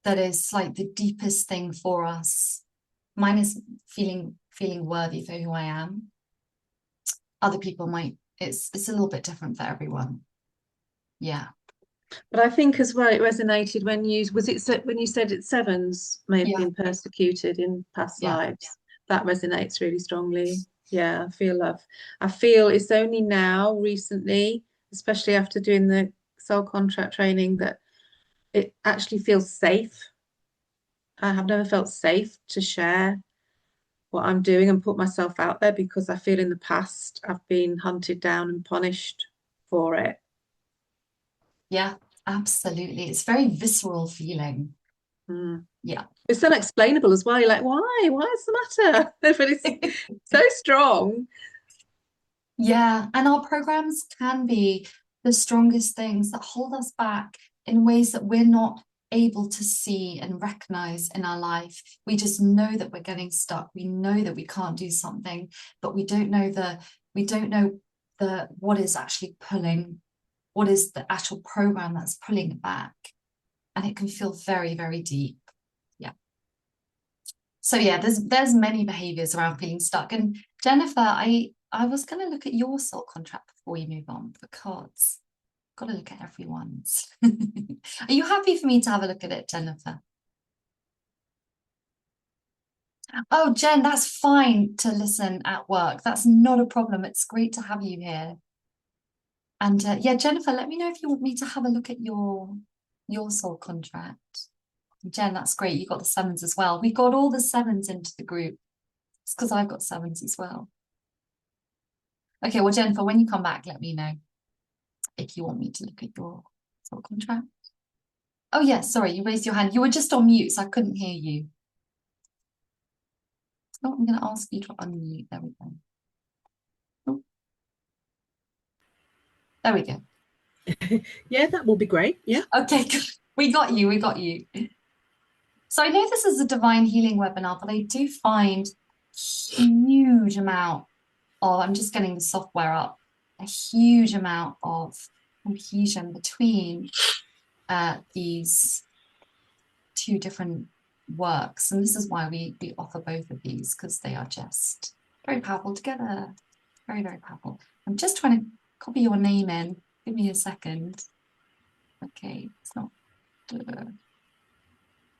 S1: that is like the deepest thing for us. Mine is feeling worthy for who I am. Other people might, it's a little bit different for everyone. Yeah.
S2: But I think as well, it resonated when you said it's 7s may have been persecuted in past lives. That resonates really strongly. Yeah, I feel love. I feel it's only now recently especially after doing the soul contract training, that it actually feels safe. I have never felt safe to share what I'm doing and put myself out there, because I feel in the past I've been hunted down and punished for it.
S1: Yeah, absolutely. It's very visceral feeling. Yeah.
S2: It's unexplainable as well. You're like, why? What's the matter? But it's so strong.
S1: Yeah, and our programs can be the strongest things that hold us back in ways that we're not able to see and recognize in our life. We just know that we're getting stuck. We know that we can't do something, but we don't know what is actually pulling, what is the actual program that's pulling it back. And it can feel very, very deep. Yeah. So yeah, there's many behaviors around feeling stuck. And Jennifer, I was going to look at your soul contract before we move on, because got to look at everyone's. Are you happy for me to have a look at it, Jennifer? Oh, Jen, that's fine to listen at work. That's not a problem. It's great to have you here. And yeah, Jennifer, let me know if you want me to have a look at your soul contract. Jen, that's great. You got the 7s as well. We got all the 7s into the group. It's because I've got 7s as well. Okay, well, Jennifer, when you come back, let me know if you want me to look at your soul contract. Oh, yeah, sorry, you raised your hand. You were just on mute, so I couldn't hear you. So I'm going to ask you to unmute. There we go. Oh. There we go.
S3: Yeah, that will be great. Yeah.
S1: Okay, good. We got you. We got you. So I know this is a divine healing webinar, but I do find a huge amount of, I'm just getting the software up, a huge amount of confusion between these two different works. And this is why we offer both of these, because they are just very powerful together. Very, very powerful. I'm just trying to copy your name in. Give me a second. Okay, it's not.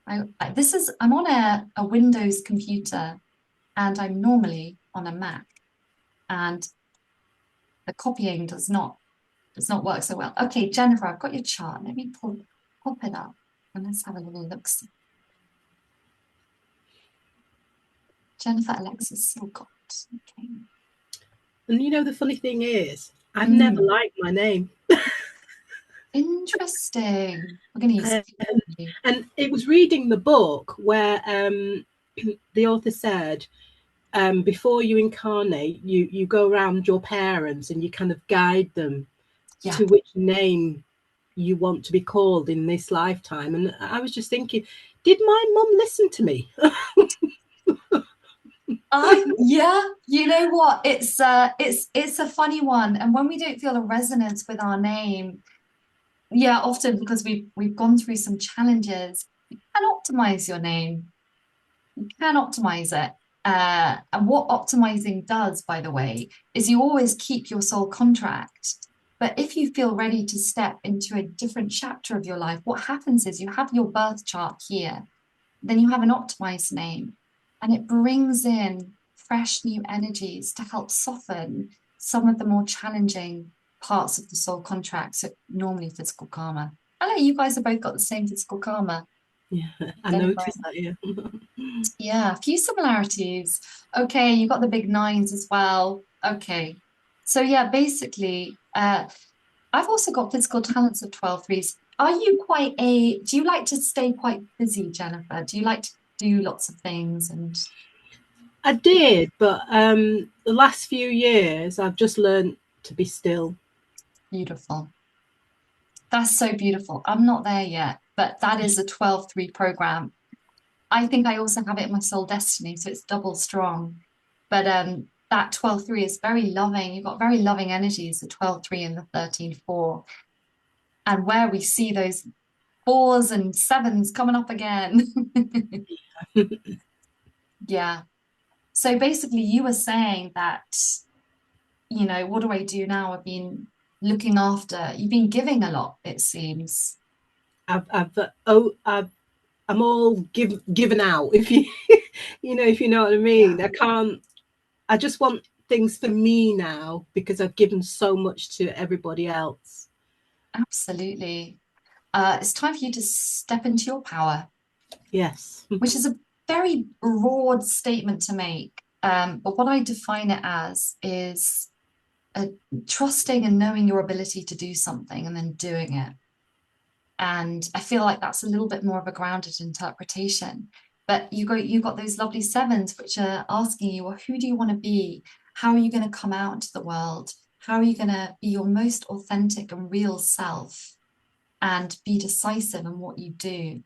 S1: I'm on a Windows computer, and I'm normally on a Mac, and the copying does not work so well. Okay, Jennifer, I've got your chart. Let me pop it up and let's have a little look. Jennifer Alexis Silcott. Okay.
S3: And you know, the funny thing is, I've never liked my name.
S1: Interesting. We're going to use
S3: and it was reading the book where the author said, before you incarnate, you go around your parents and you kind of guide them to which name you want to be called in this lifetime. And I was just thinking, did my mum listen to me?
S1: Yeah, you know what? It's a funny one. And when we don't feel a resonance with our name, yeah, often because we've gone through some challenges, you can optimize your name. You can optimize it. And what optimizing does, by the way, is you always keep your soul contract. But if you feel ready to step into a different chapter of your life, what happens is you have your birth chart here, then you have an optimized name, and it brings in fresh new energies to help soften some of the more challenging parts of the soul contract, so normally physical karma. Hello, you guys have both got the same physical karma.
S3: Yeah, I noticed that, yeah.
S1: Yeah, a few similarities. Okay, you got the big 9s as well. Okay. So yeah, basically, I've also got physical talents of 12-3s. Do you like to stay quite busy, Jennifer? Do you like to do lots of things? And
S3: I did, but the last few years I've just learned to be still.
S1: Beautiful. That's so beautiful. I'm not there yet, but that is a 12-3 program. I think I also have it in my soul destiny, so it's double strong. But that 12-3 is very loving. You've got very loving energies, the 12-3 and the 13-4. And where we see those 4s and 7s coming up again. Yeah. So basically you were saying that, you know, what do I do now? I've been looking after, you've been giving a lot, it seems.
S3: I'm all given out, if you you know what I mean. I just want things for me now because I've given so much to everybody else.
S1: Absolutely. It's time for you to step into your power.
S3: Yes.
S1: Which is a very broad statement to make. But what I define it as is trusting and knowing your ability to do something and then doing it. And I feel like that's a little bit more of a grounded interpretation. But you got those lovely sevens which are asking you, well, who do you want to be? How are you going to come out into the world? How are you going to be your most authentic and real self and be decisive in what you do?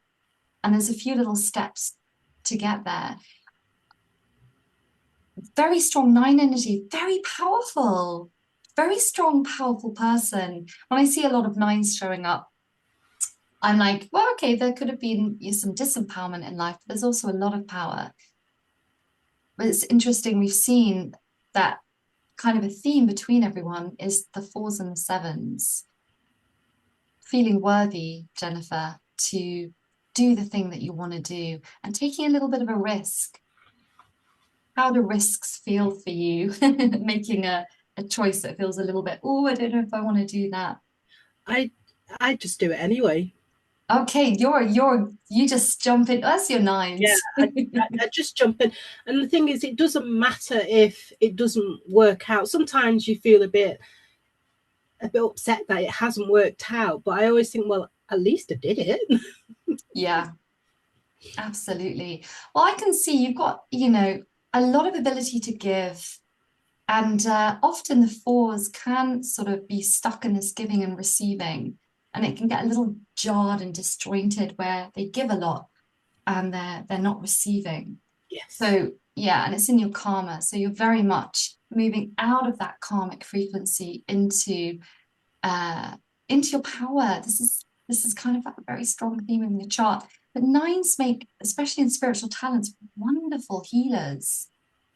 S1: And there's a few little steps to get there. Very strong 9 energy, very powerful, very strong, powerful person. When I see a lot of 9s showing up, I'm like, well, okay, there could have been some disempowerment in life, but there's also a lot of power. But it's interesting, we've seen that kind of a theme between everyone is the 4s and the 7s. Feeling worthy, Jennifer, to do the thing that you want to do and taking a little bit of a risk. How do risks feel for you? Making a choice that feels a little bit, oh, I don't know if I want to do that.
S3: I just do it anyway.
S1: Okay, you just jump in. That's your 9s.
S3: Yeah, I just jump in. And the thing is, it doesn't matter if it doesn't work out. Sometimes you feel a bit upset that it hasn't worked out, but I always think, well, at least I did it.
S1: Yeah, absolutely. Well, I can see you've got, a lot of ability to give. And often the 4s can sort of be stuck in this giving and receiving. And it can get a little jarred and disjointed where they give a lot and they're not receiving.
S3: Yes.
S1: So yeah, and it's in your karma. So you're very much moving out of that karmic frequency into your power. This is kind of like a very strong theme in your chart. But 9s make, especially in spiritual talents, wonderful healers.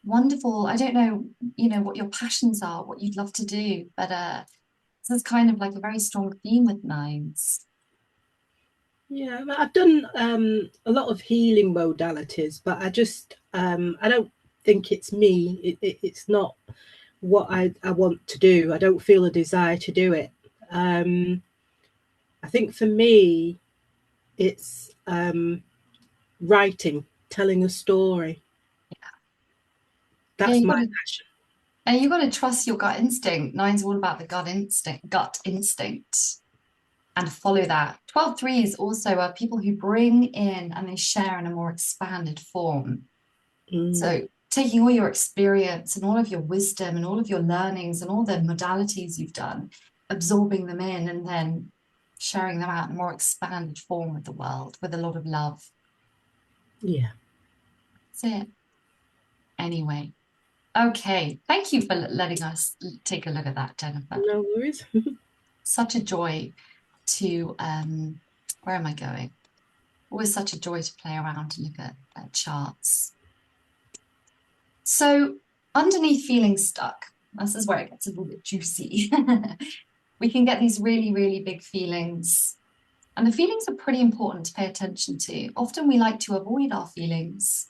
S1: Wonderful. I don't know, what your passions are, what you'd love to do, but this is kind of like a very strong theme with 9s.
S3: Yeah, I've done a lot of healing modalities, but I just I don't think it's me. It's not what I want to do. I don't feel a desire to do it. I think for me, it's writing, telling a story.
S1: Yeah.
S3: That's my passion.
S1: And you've got to trust your gut instinct. 9's all about the gut instinct. And follow that. 12 3s also are people who bring in and they share in a more expanded form. So taking all your experience and all of your wisdom and all of your learnings and all the modalities you've done, absorbing them in and then sharing them out in a more expanded form with the world with a lot of love.
S3: Yeah.
S1: That's it. Anyway. Okay. Thank you for letting us take a look at that, Jennifer.
S3: No worries.
S1: Such a joy to where am I going? Always such a joy to play around and look at charts. So underneath feeling stuck, this is where it gets a little bit juicy. We can get these really, really big feelings. And the feelings are pretty important to pay attention to. Often we like to avoid our feelings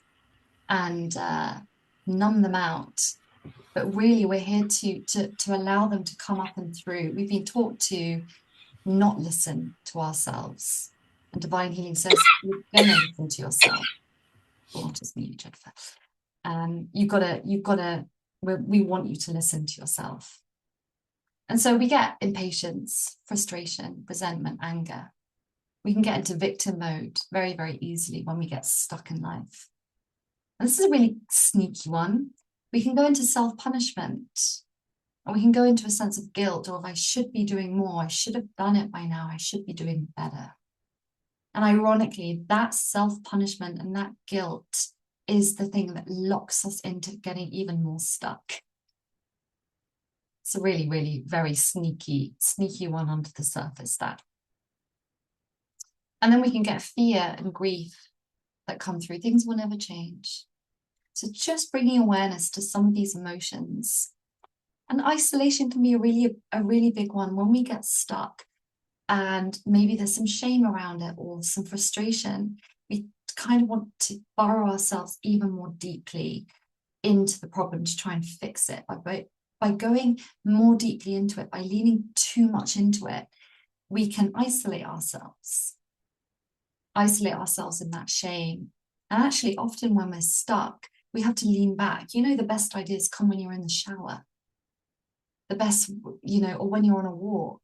S1: and numb them out. But really we're here to allow them to come up and through. We've been taught to not listen to ourselves. And divine healing says you're gonna listen to yourself. Oh, just me, Jennifer. We want you to listen to yourself. And so we get impatience, frustration, resentment, anger. We can get into victim mode very, very easily when we get stuck in life. And this is a really sneaky one. We can go into self-punishment. And we can go into a sense of guilt, or if I should be doing more, I should have done it by now, I should be doing better. And ironically, that self-punishment and that guilt is the thing that locks us into getting even more stuck. It's a really, really very sneaky one under the surface, that. And then we can get fear and grief that come through. Things will never change. So just bringing awareness to some of these emotions. And isolation can be a really big one when we get stuck and maybe there's some shame around it or some frustration. We kind of want to burrow ourselves even more deeply into the problem to try and fix it. By going more deeply into it, by leaning too much into it, we can isolate ourselves in that shame. And actually, often when we're stuck, we have to lean back. You know, the best ideas come when you're in the shower. The best, you know, or when you're on a walk.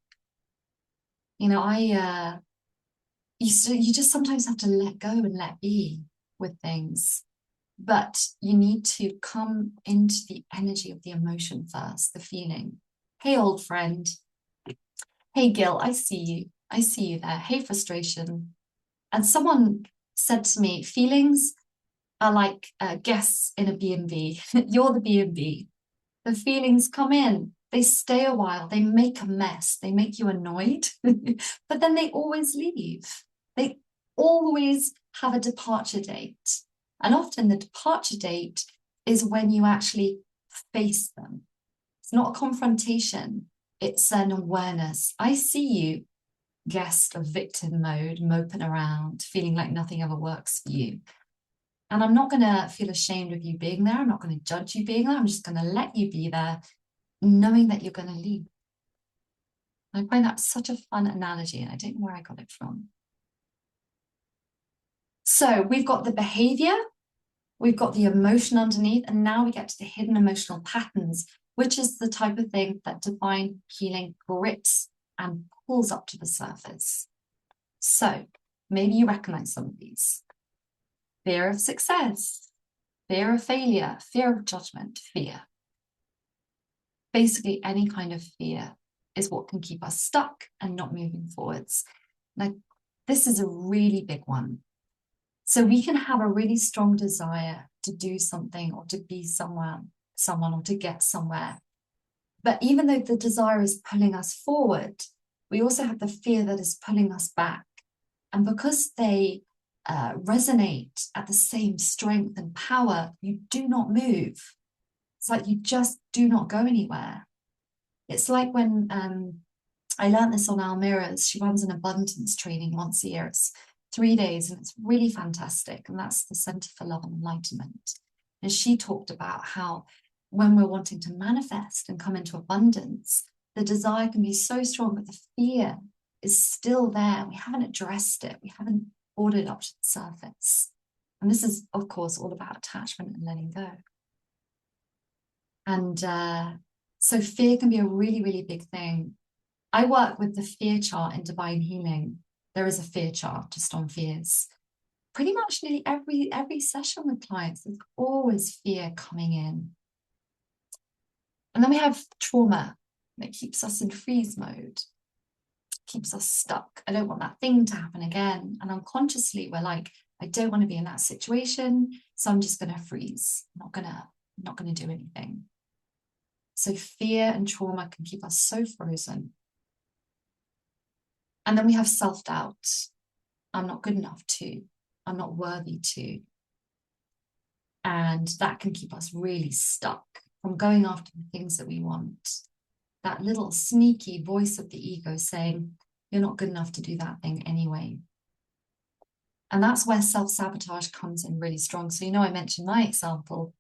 S1: You know, you just sometimes have to let go and let be with things. But you need to come into the energy of the emotion first, the feeling. Hey, old friend. Hey, Gil, I see you. I see you there. Hey, frustration. And someone said to me, feelings are like guests in a B&B. You're the B&B. The feelings come in. They stay a while. They make a mess. They make you annoyed. But then they always leave. They always have a departure date. And often the departure date is when you actually face them. It's not a confrontation. It's an awareness. I see you, guest of victim mode, moping around, feeling like nothing ever works for you. And I'm not going to feel ashamed of you being there. I'm not going to judge you being there. I'm just going to let you be there, knowing that you're going to leave. I find that such a fun analogy, and I don't know where I got it from. So we've got the behavior, we've got the emotion underneath, and now we get to the hidden emotional patterns, which is the type of thing that divine healing grips and pulls up to the surface. So maybe you recognize some of these. Fear of success, fear of failure, fear of judgment, fear. Basically, any kind of fear is what can keep us stuck and not moving forwards. Now, this is a really big one. So we can have a really strong desire to do something or to be someone or to get somewhere. But even though the desire is pulling us forward, we also have the fear that is pulling us back. And because they resonate at the same strength and power, you do not move. It's like you just do not go anywhere. It's like when I learned this on Almira's. She runs an abundance training once a year. It's 3 days and it's really fantastic. And that's the Center for Love and Enlightenment. And she talked about how when we're wanting to manifest and come into abundance, the desire can be so strong, but the fear is still there. We haven't addressed it. We haven't brought it up to the surface. And this is, of course, all about attachment and letting go. And so fear can be a really, really big thing. I work with the fear chart in Divine Healing. There is a fear chart just on fears. Pretty much nearly every session with clients, there's always fear coming in. And then we have trauma that keeps us in freeze mode, keeps us stuck. I don't want that thing to happen again. And unconsciously, we're like, I don't want to be in that situation, so I'm just going to freeze. I'm not going to do anything. So fear and trauma can keep us so frozen. And then we have self-doubt. I'm not good enough to. I'm not worthy to. And that can keep us really stuck from going after the things that we want. That little sneaky voice of the ego saying, you're not good enough to do that thing anyway. And that's where self-sabotage comes in really strong. So, I mentioned my example.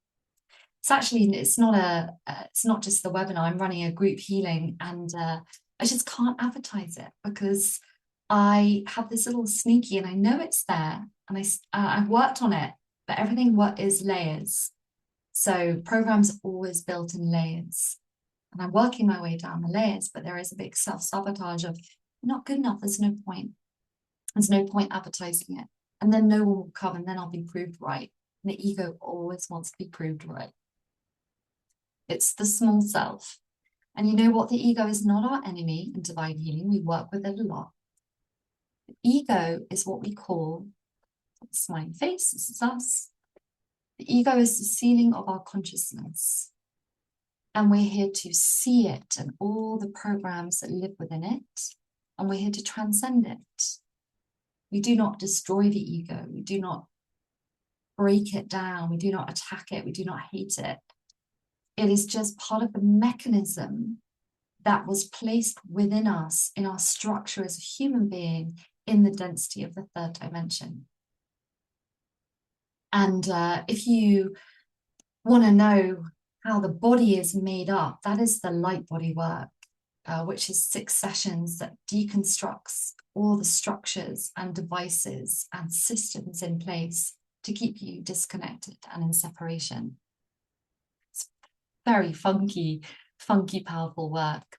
S1: It's not just the webinar. I'm running a group healing and I just can't advertise it because I have this little sneaky, and I know it's there, and I've worked on it, but everything is layers. So programs are always built in layers, and I'm working my way down the layers, but there is a big self-sabotage of not good enough. There's no point. There's no point advertising it. And then no one will come, and then I'll be proved right. And the ego always wants to be proved right. It's the small self. And you know what? The ego is not our enemy in divine healing. We work with it a lot. The ego is what we call the smiling face. This is us. The ego is the ceiling of our consciousness. And we're here to see it and all the programs that live within it. And we're here to transcend it. We do not destroy the ego. We do not break it down. We do not attack it. We do not hate it. It is just part of the mechanism that was placed within us in our structure as a human being in the density of the third dimension. And if you want to know how the body is made up, that is the light body work, which is 6 sessions that deconstructs all the structures and devices and systems in place to keep you disconnected and in separation. It's very funky, powerful work.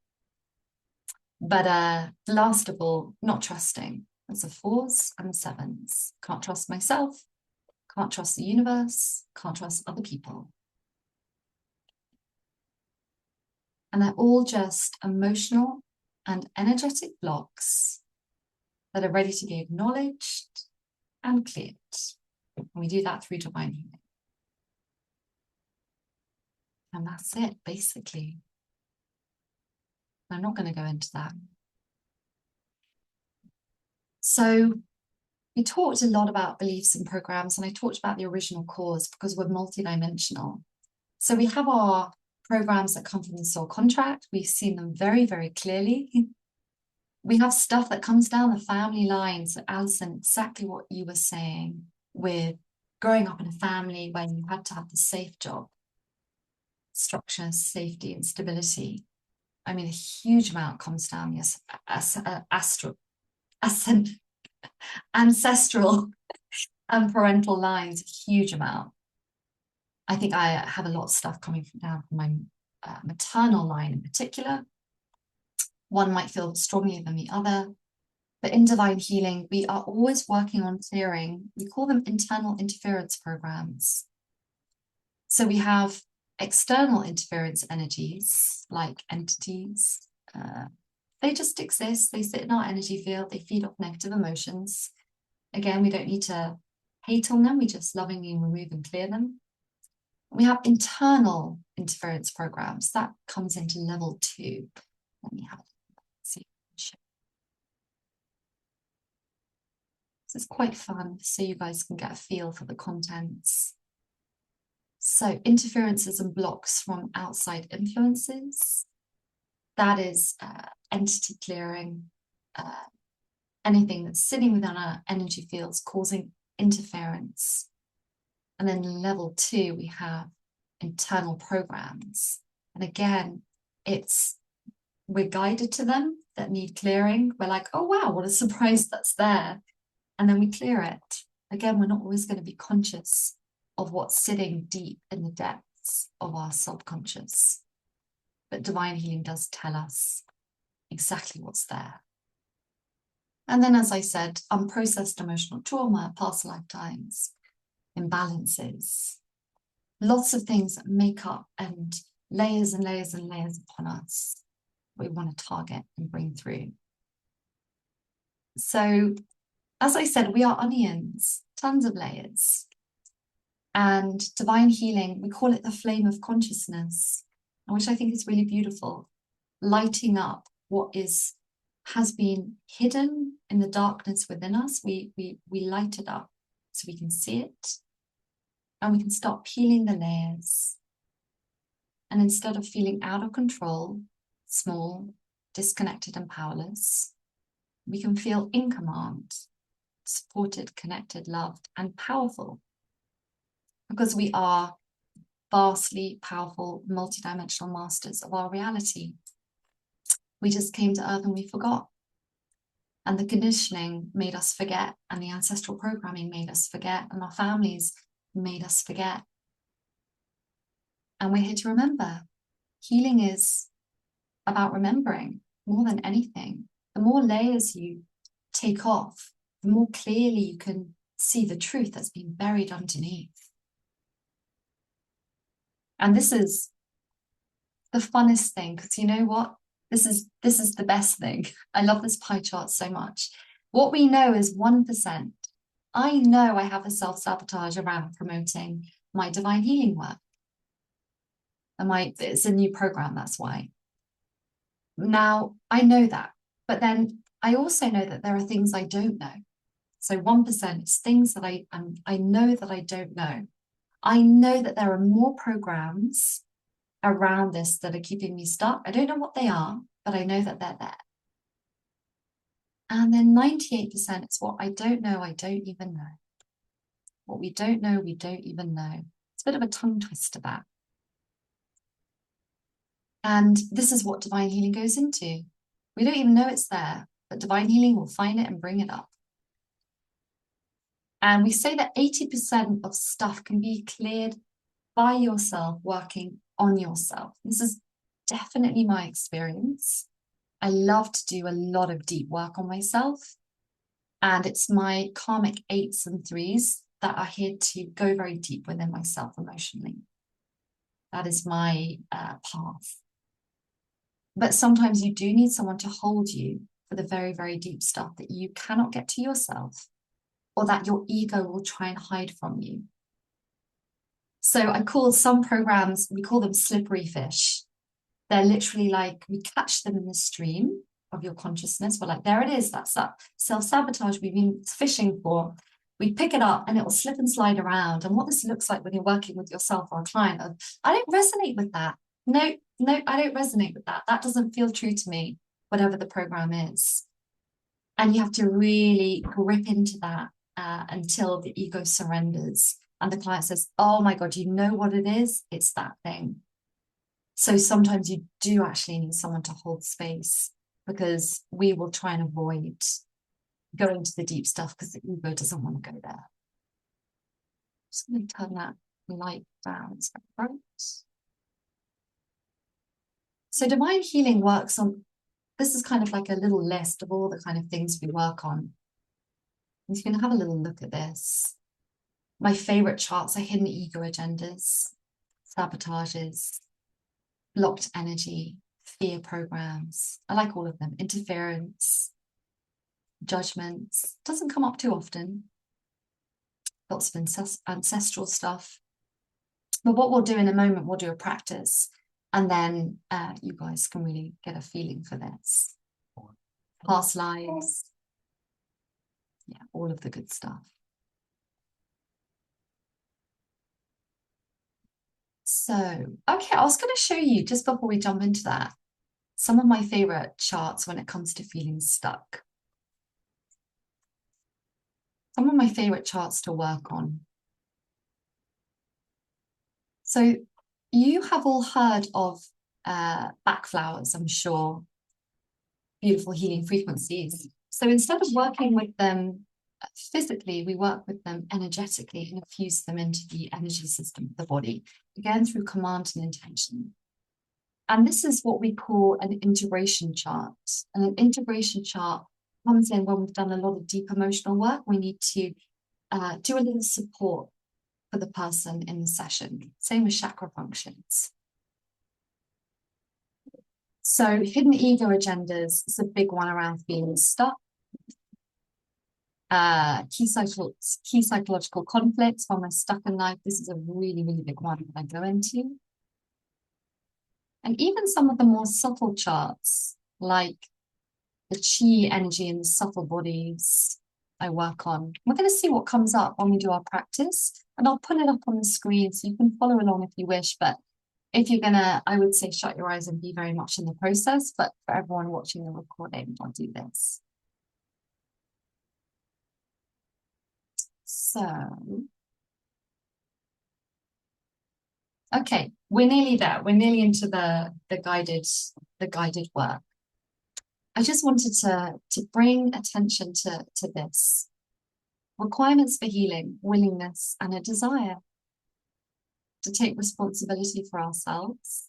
S1: But last of all, not trusting. It's the 4s and the 7s. Can't trust myself, can't trust the universe, can't trust other people. And they're all just emotional and energetic blocks that are ready to be acknowledged and cleared. And we do that through divine healing. And that's it, basically. I'm not going to go into that. So we talked a lot about beliefs and programs, and I talked about the original cause because we're multidimensional. So we have our programs that come from the soul contract. We've seen them very, very clearly. We have stuff that comes down the family line. So Alison, exactly what you were saying with growing up in a family where you had to have the safe job, structure, safety, and stability. I mean, a huge amount comes down the ancestral and parental lines, a huge amount. I think I have a lot of stuff coming down from my maternal line in particular. One might feel stronger than the other. But in divine healing, we are always working on clearing. We call them internal interference programs. So we have external interference energies, like entities. They just exist. They sit in our energy field. They feed off negative emotions. Again, we don't need to hate on them. We just lovingly remove and clear them. We have internal interference programs. That comes into level 2. Let me have a see. This is quite fun, so you guys can get a feel for the contents. So interferences and blocks from outside influences. That is entity clearing. Anything that's sitting within our energy fields causing interference. And then level 2, we have internal programs. And again, we're guided to them that need clearing. We're like, oh, wow, what a surprise that's there. And then we clear it. Again, we're not always going to be conscious of what's sitting deep in the depths of our subconscious. But divine healing does tell us exactly what's there. And then, as I said, unprocessed emotional trauma, past lifetimes, imbalances, lots of things that make up and layers and layers and layers upon us we want to target and bring through. So, as I said, we are onions, tons of layers. And divine healing, we call it the flame of consciousness, which I think is really beautiful, lighting up what has been hidden in the darkness within us. We light it up so we can see it, and we can start peeling the layers. And instead of feeling out of control, small, disconnected, and powerless, we can feel in command, supported, connected, loved, and powerful. Because we are vastly powerful, multidimensional masters of our reality. We just came to Earth and we forgot. And the conditioning made us forget, and the ancestral programming made us forget, and our families made us forget. And we're here to remember. Healing is about remembering more than anything. The more layers you take off, the more clearly you can see the truth that's been buried underneath. And this is the funnest thing, because you know what? This is the best thing. I love this pie chart so much. What we know is 1%. I know I have a self-sabotage around promoting my divine healing work. And it's a new program, that's why. Now, I know that. But then I also know that there are things I don't know. So 1% is things that I know that I don't know. I know that there are more programs around this that are keeping me stuck. I don't know what they are, but I know that they're there. And then 98% is what I don't know, I don't even know. What we don't know, we don't even know. It's a bit of a tongue twister, that. And this is what divine healing goes into. We don't even know it's there, but divine healing will find it and bring it up. And we say that 80% of stuff can be cleared by yourself, working on yourself. This is definitely my experience. I love to do a lot of deep work on myself. And it's my karmic 8s and 3s that are here to go very deep within myself emotionally. That is my path. But sometimes you do need someone to hold you for the very, very deep stuff that you cannot get to yourself, or that your ego will try and hide from you. So I call some programs, we call them slippery fish. They're literally like, we catch them in the stream of your consciousness. We're like, there it is. That's that self-sabotage we've been fishing for. We pick it up and it will slip and slide around. And what this looks like when you're working with yourself or a client, I don't resonate with that. No, I don't resonate with that. That doesn't feel true to me, whatever the program is. And you have to really grip into that until the ego surrenders. And the client says, oh my God, you know what it is? It's that thing. So sometimes you do actually need someone to hold space, because we will try and avoid going to the deep stuff because the ego doesn't want to go there. Just going to turn that light down. Is that right? So divine healing works on, this is kind of like a little list of all the kind of things we work on. And you can have a little look at this. My favorite charts are hidden ego agendas, sabotages, blocked energy, fear programs. I like all of them. Interference, judgments. Doesn't come up too often. Lots of ancestral stuff. But what we'll do in a moment, we'll do a practice. And then you guys can really get a feeling for this. Past lives. Yeah, all of the good stuff. So, okay, I was going to show you, just before we jump into that, some of my favorite charts when it comes to feeling stuck. Some of my favorite charts to work on. So you have all heard of back flowers, I'm sure. Beautiful healing frequencies. So instead of working with them physically, we work with them energetically and infuse them into the energy system of the body, again through command and intention. And this is what we call an integration chart. And an integration chart comes in when we've done a lot of deep emotional work. We need to do a little support for the person in the session. Same with chakra functions. So hidden ego agendas is a big one around feeling stuck. Key psychological conflicts when we're stuck in life. This is a really, really big one that I go into. And even some of the more subtle charts, like the chi energy in the subtle bodies, I work on. We're going to see what comes up when we do our practice, and I'll put it up on the screen so you can follow along if you wish. But if you're gonna, I would say shut your eyes and be very much in the process. But for everyone watching the recording, I'll do this. So, okay, we're nearly there. We're nearly into the guided work. I just wanted to bring attention to this. Requirements for healing, willingness, and a desire to take responsibility for ourselves.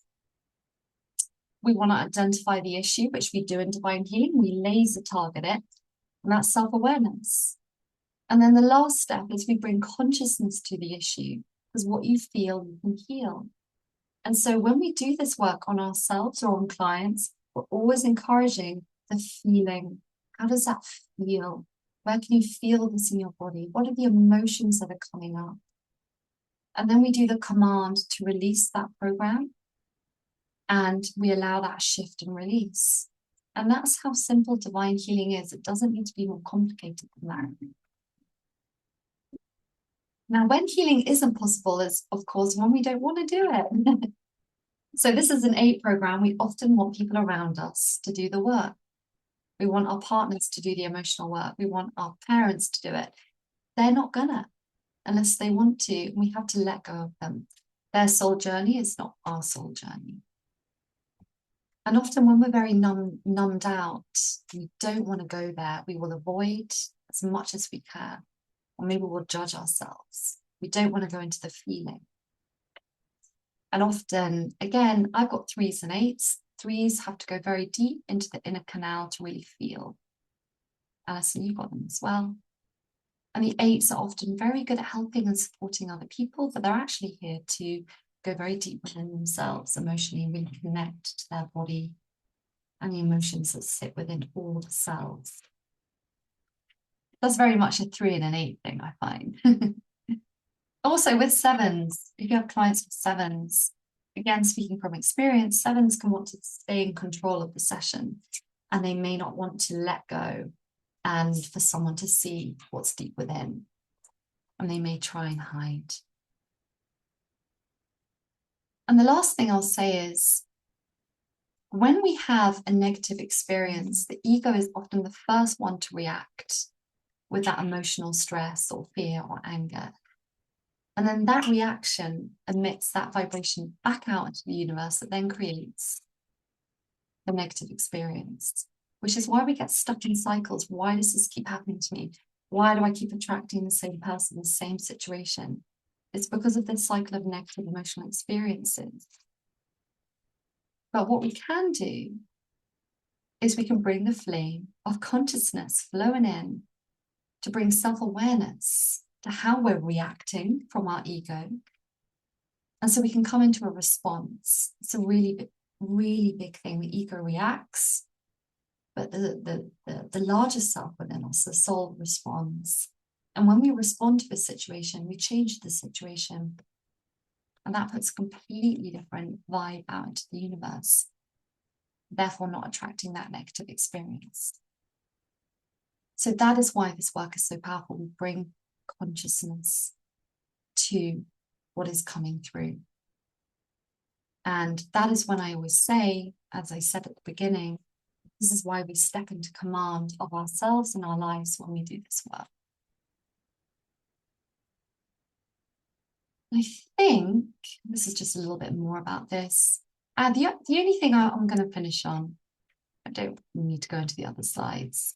S1: We want to identify the issue, which we do in divine healing. We laser target it, and that's self-awareness. And then the last step is we bring consciousness to the issue, because what you feel, you can heal. And so when we do this work on ourselves or on clients, we're always encouraging the feeling. How does that feel? Where can you feel this in your body? What are the emotions that are coming up? And then we do the command to release that program. And we allow that shift and release. And that's how simple divine healing is. It doesn't need to be more complicated than that. Now, when healing isn't possible is, of course, when we don't want to do it. So this is an 8 program. We often want people around us to do the work. We want our partners to do the emotional work. We want our parents to do it. They're not gonna. unless they want to. We have to let go of them. Their soul journey is not our soul journey. And often when we're very numbed out, we don't want to go there. We will avoid as much as we can. Or maybe we'll judge ourselves. We don't want to go into the feeling. And often, again, I've got 3s and 8s. 3s have to go very deep into the inner canal to really feel. Alison, you've got them as well. And the 8s are often very good at helping and supporting other people, but they're actually here to go very deep within themselves, emotionally, really connect to their body and the emotions that sit within all the cells. That's very much a 3 and an 8 thing, I find. Also with 7s, if you have clients with 7s, again, speaking from experience, 7s can want to stay in control of the session and they may not want to let go and for someone to see what's deep within. And they may try and hide. And the last thing I'll say is, when we have a negative experience, the ego is often the first one to react with that emotional stress or fear or anger. And then that reaction emits that vibration back out into the universe that then creates the negative experience, which is why we get stuck in cycles. Why does this keep happening to me? Why do I keep attracting the same person, the same situation? It's because of this cycle of negative emotional experiences. But what we can do is we can bring the flame of consciousness flowing in to bring self-awareness to how we're reacting from our ego. And so we can come into a response. It's a really big thing. The ego reacts, but the larger self within us, the soul, responds. And when we respond to a situation, we change the situation. And that puts a completely different vibe out into the universe, therefore not attracting that negative experience. So that is why this work is so powerful. We bring consciousness to what is coming through. And that is when I always say, as I said at the beginning, this is why we step into command of ourselves and our lives when we do this work. I think this is just a little bit more about this. The only thing I'm going to finish on, I don't need to go into the other slides.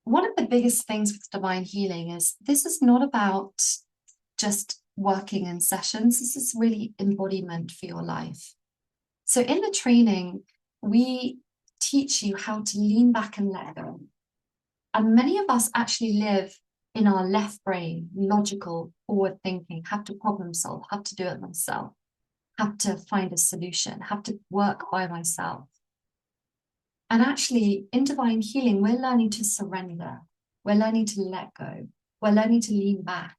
S1: One of the biggest things with divine healing is this is not about just working in sessions. This is really embodiment for your life. So in the training, we teach you how to lean back and let go. And many of us actually live in our left brain, logical, forward thinking, have to problem solve, have to do it myself, have to find a solution, have to work by myself. And actually, in divine healing, we're learning to surrender. We're learning to let go. We're learning to lean back.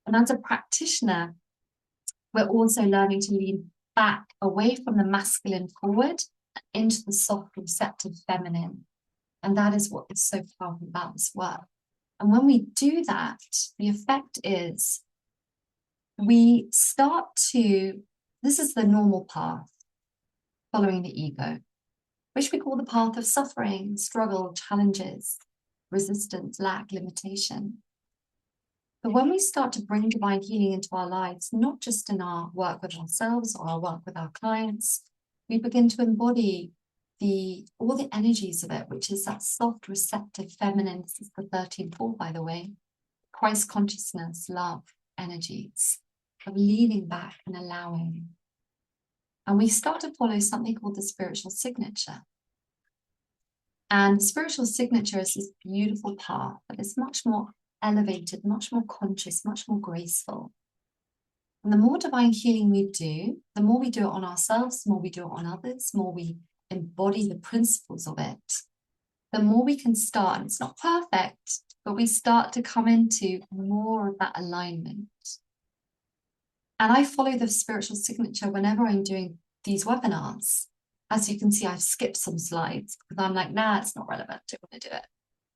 S1: And as a practitioner, we're also learning to lean back away from the masculine forward into the soft, receptive feminine. And that is what is so powerful about this work. And when we do that, the effect is we start to, this is the normal path, following the ego, which we call the path of suffering, struggle, challenges, resistance, lack, limitation. But when we start to bring divine healing into our lives, not just in our work with ourselves or our work with our clients, we begin to embody all the energies of it, which is that soft, receptive, feminine. This is the 13th, by the way, Christ consciousness, love, energies of leaning back and allowing. And we start to follow something called the spiritual signature. And the spiritual signature is this beautiful path that is much more elevated, much more conscious, much more graceful. And the more divine healing we do, the more we do it on ourselves, the more we do it on others, the more we embody the principles of it, the more we can start, and it's not perfect, but we start to come into more of that alignment. And I follow the spiritual signature whenever I'm doing these webinars. As you can see, I've skipped some slides because I'm like, nah, it's not relevant. I don't want to do it.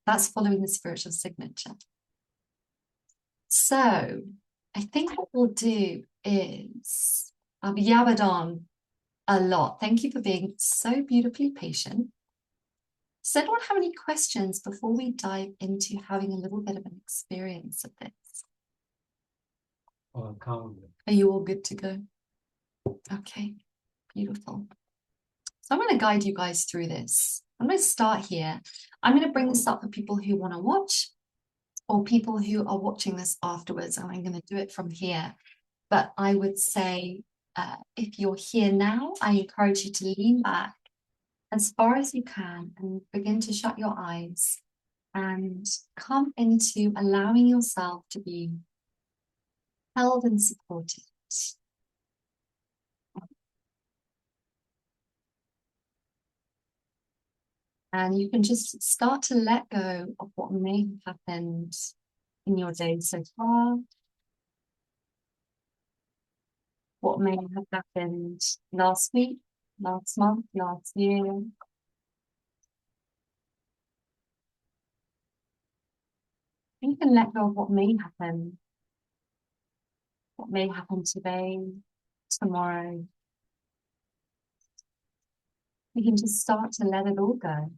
S1: That's following the spiritual signature. So I think what we'll do is, I've yabbered on a lot. Thank you for being so beautifully patient. Does anyone have any questions before we dive into having a little bit of an experience of this? Are you all good to go? Okay, beautiful. So I'm going to guide you guys through this. I'm going to start here. I'm going to bring this up for people who want to watch or people who are watching this afterwards, and I'm going to do it from here. But I would say if you're here now, I encourage you to lean back as far as you can and begin to shut your eyes and come into allowing yourself to be held and supported. And you can just start to let go of what may have happened in your day so far, what may have happened last week, last month, last year. You can let go of what may happen today, tomorrow. You can just start to let it all go.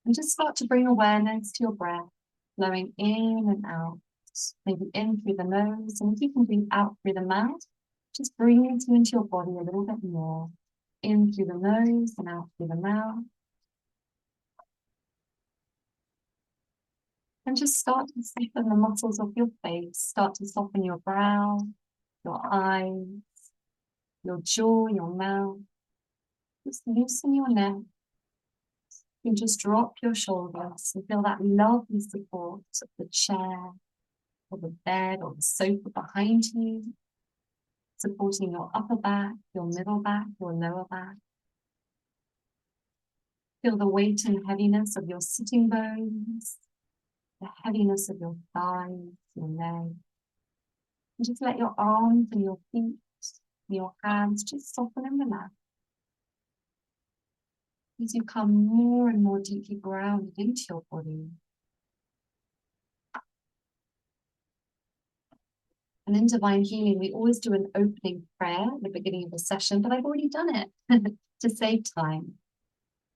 S1: And just start to bring awareness to your breath, flowing in and out. Maybe in through the nose, and if you can breathe out through the mouth, just bring it into your body a little bit more. In through the nose and out through the mouth. And just start to soften the muscles of your face. Start to soften your brow, your eyes, your jaw, your mouth. Just loosen your neck. You just drop your shoulders and feel that lovely support of the chair or the bed or the sofa behind you, supporting your upper back, your middle back, your lower back. Feel the weight and heaviness of your sitting bones, the heaviness of your thighs, your legs. And just let your arms and your feet, your hands just soften and relax. As you come more and more deeply grounded into your body. And in Divine Healing, we always do an opening prayer at the beginning of the session, but I've already done it to save time.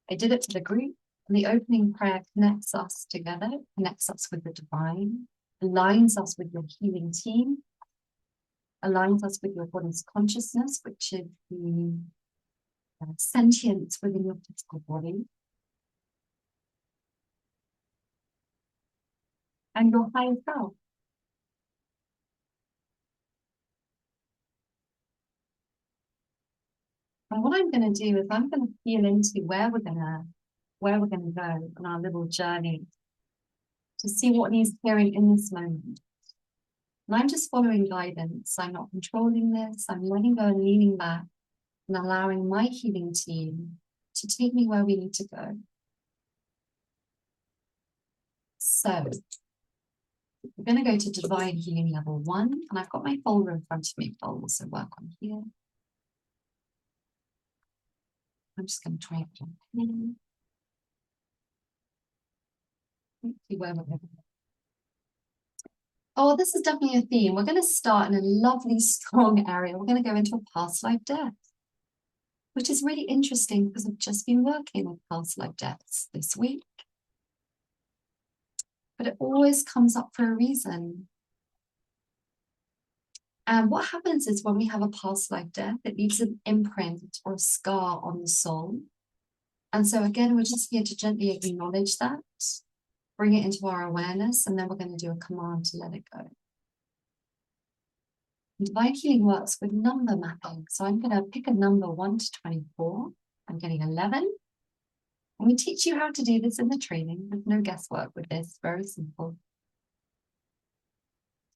S1: I did it for the group, and the opening prayer connects us together, connects us with the divine, aligns us with your healing team, aligns us with your body's consciousness, which is the sentience within your physical body, and your higher self. And what I'm going to do is I'm going to feel into where we're going to go on our little journey to see what needs hearing in this moment. And I'm just following guidance. I'm not controlling this. I'm letting go and leaning back and allowing my healing team to take me where we need to go. So we're going to go to Divine Healing Level 1, and I've got my folder in front of me. I'll also work on here. I'm just going to try it on. See where we're going. Oh, this is definitely a theme. We're going to start in a lovely, strong area. We're going to go into a past life death, which is really interesting because I've just been working with past life deaths this week. But it always comes up for a reason. And what happens is when we have a past life death, it leaves an imprint or a scar on the soul. And so again, we're just here to gently acknowledge that, bring it into our awareness, and then we're going to do a command to let it go. And Divine Healing works with number mapping. So I'm going to pick a number 1 to 24. I'm getting 11. And we teach you how to do this in the training. There's no guesswork with this, very simple.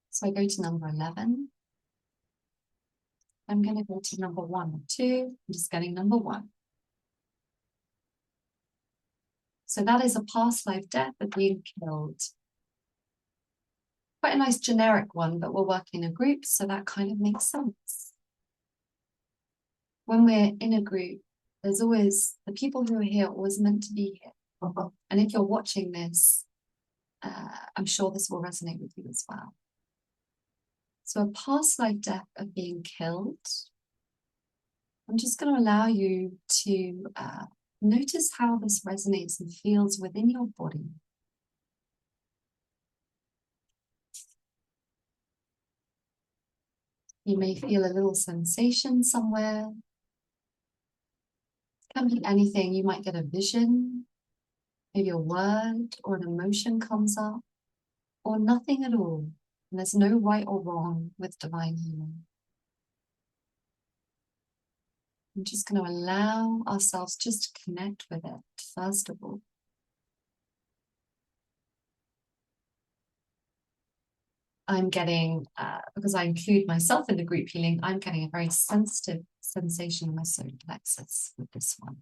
S1: So I go to number 11. I'm going to go to number 1 or 2. I'm just getting number 1. So that is a past life death of being killed. Quite a nice generic one, but we're working in a group, so that kind of makes sense. When we're in a group, there's always, the people who are here are always meant to be here. And if you're watching this, I'm sure this will resonate with you as well. So a past life death of being killed, I'm just going to allow you to notice how this resonates and feels within your body. You may feel a little sensation somewhere. It can be anything. You might get a vision, maybe a word or an emotion comes up, or nothing at all. And there's no right or wrong with divine healing. I'm just going to allow ourselves just to connect with it, first of all. I'm getting, because I include myself in the group healing, I'm getting a very sensitive sensation in my solar plexus with this one.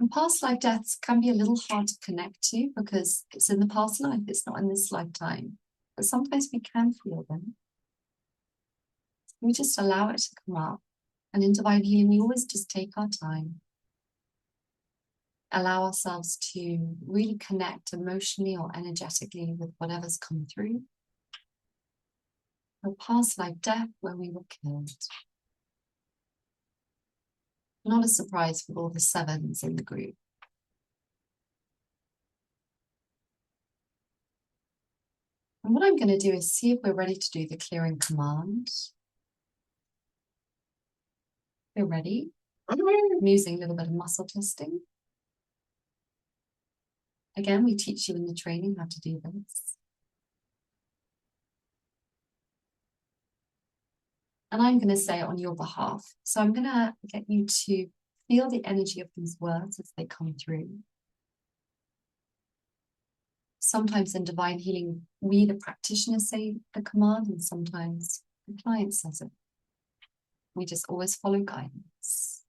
S1: And past life deaths can be a little hard to connect to because it's in the past life, it's not in this lifetime. But sometimes we can feel them. We just allow it to come up. And in divine healing, we always just take our time. Allow ourselves to really connect emotionally or energetically with whatever's come through. A past life death where we were killed. Not a surprise with all the sevens in the group. And what I'm going to do is see if we're ready to do the clearing command. We're ready. I'm using a little bit of muscle testing. Again, we teach you in the training how to do this. And I'm going to say it on your behalf. So I'm going to get you to feel the energy of these words as they come through. Sometimes in divine healing, we, the practitioner, say the command, and sometimes the client says it. We just always follow guidance.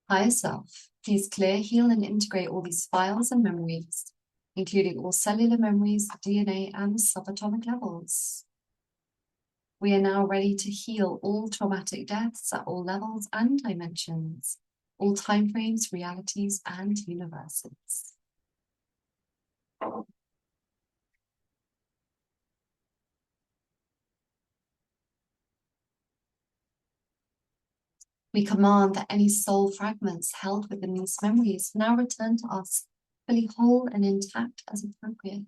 S1: Higher self, please clear, heal, and integrate all these files and memories, including all cellular memories, DNA, and the subatomic levels. We are now ready to heal all traumatic deaths at all levels and dimensions, all timeframes, realities, and universes. We command that any soul fragments held within these memories now return to us, fully whole and intact as appropriate.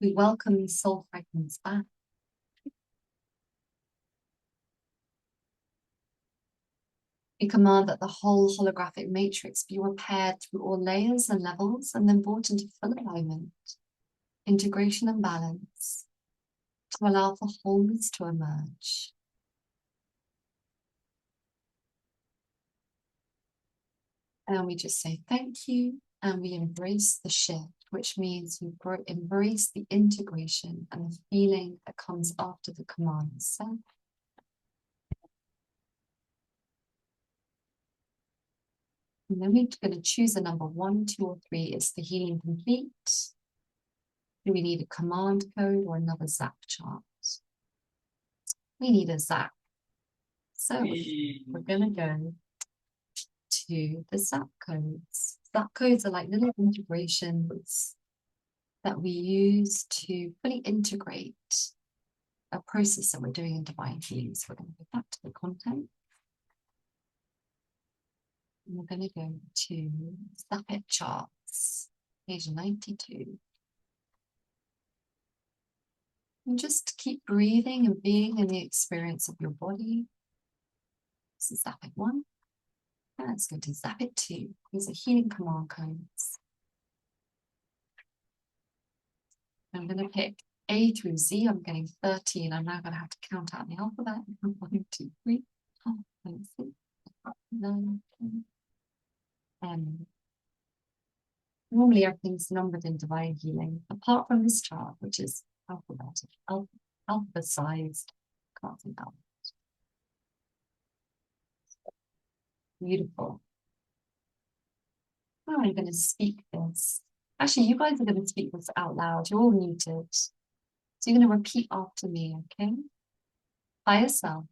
S1: We welcome these soul fragments back. We command that the whole holographic matrix be repaired through all layers and levels and then brought into full alignment, integration and balance to allow for wholeness to emerge. And we just say thank you and we embrace the shift, which means you embrace the integration and the feeling that comes after the command is sent. And then we're going to choose a number 1, 2, or 3. Is the healing complete? Do we need a command code or another zap chart? We need a zap. So we're going to go to the zap codes. Zap codes are like little integrations that we use to fully integrate a process that we're doing in divine healing. So we're going to go back to the content. And we're going to go to Zap It Charts, page 92. And just keep breathing and being in the experience of your body. This is Zap It 1. And let's go to Zap It 2. These are healing command codes. I'm going to pick A through Z. I'm getting 13. I'm now going to have to count out the alphabet. 1, 2, 3, 4, 5, 6, 9, 10. Normally everything's numbered in divine healing, apart from this chart, which is alphabetic, alphabetized. Can't think out. Beautiful. Now I'm going to speak this. Actually, you guys are going to speak this out loud. You're all muted. So you're going to repeat after me, okay? Higher self,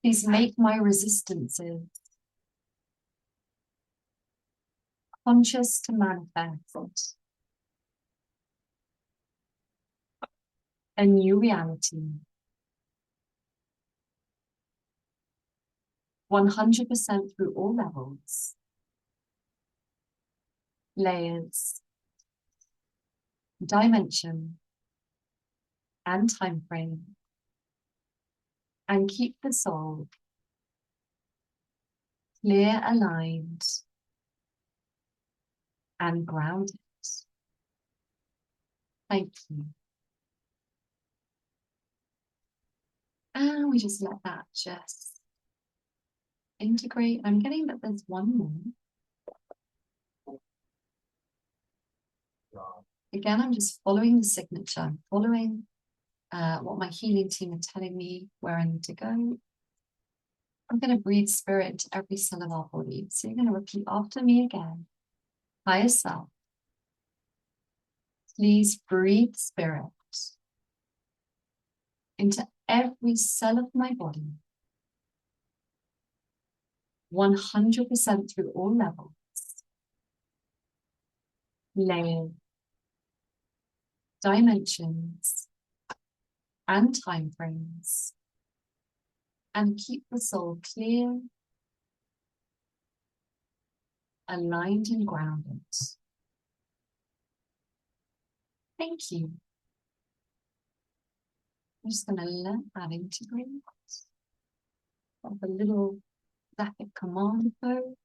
S1: please make my resistances conscious to manifest a new reality. 100% through all levels, layers, dimension, and time frame, and keep the soul clear, aligned, and grounded. Thank you. And we just let that just integrate. I'm getting that there's one more. Again, I'm just following the signature. I'm following what my healing team are telling me where I need to go. I'm going to breathe spirit into every cell of our body. So you're going to repeat after me again. Higher self, please breathe spirit into every cell of my body, 100% through all levels, layers, dimensions, and time frames, and keep the soul clear, aligned, and grounded. Thank you. I'm just going to let that integrate. Have a little rapid command code.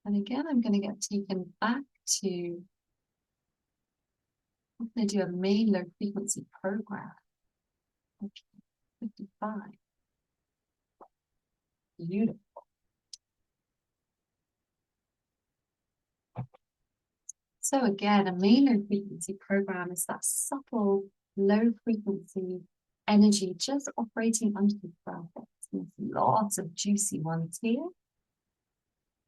S1: And again, I'm going to get taken back to, I'm going to do a main low frequency program. Okay, 55. Beautiful. So again, a main low frequency program is that subtle low frequency energy just operating under the surface. There's lots of juicy ones here.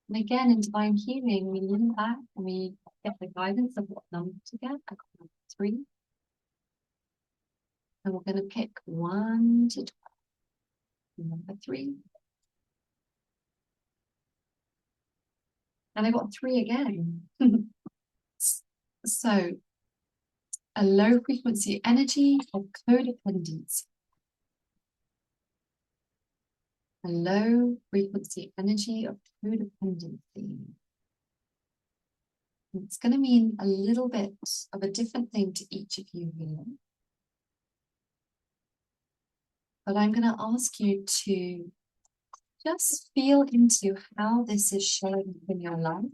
S1: And again, in divine healing, we lean back and we get the guidance of what number to get. I got 3. And we're going to pick 1 to 12. Number 3. And I got 3 again. So, a low frequency energy of codependence. A low frequency energy of codependency. It's going to mean a little bit of a different thing to each of you here. But I'm going to ask you to just feel into how this is showing up in your life.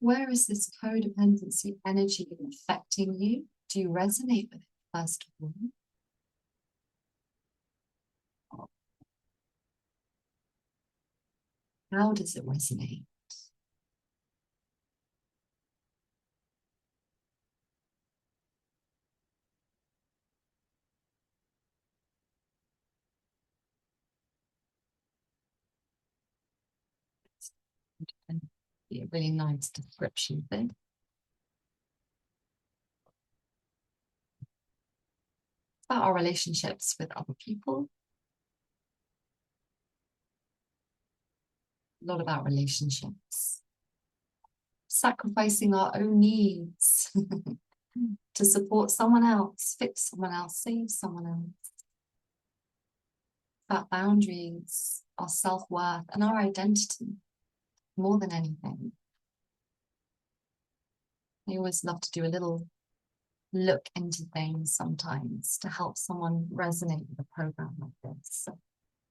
S1: Where is this codependency energy affecting you? Do you resonate with it, first of all? How does it resonate? And be a really nice description thing. About our relationships with other people. A lot about relationships. Sacrificing our own needs to support someone else, fix someone else, save someone else. About boundaries, our self-worth, and our identity, more than anything. I always love to do a little look into things sometimes to help someone resonate with a program like this. So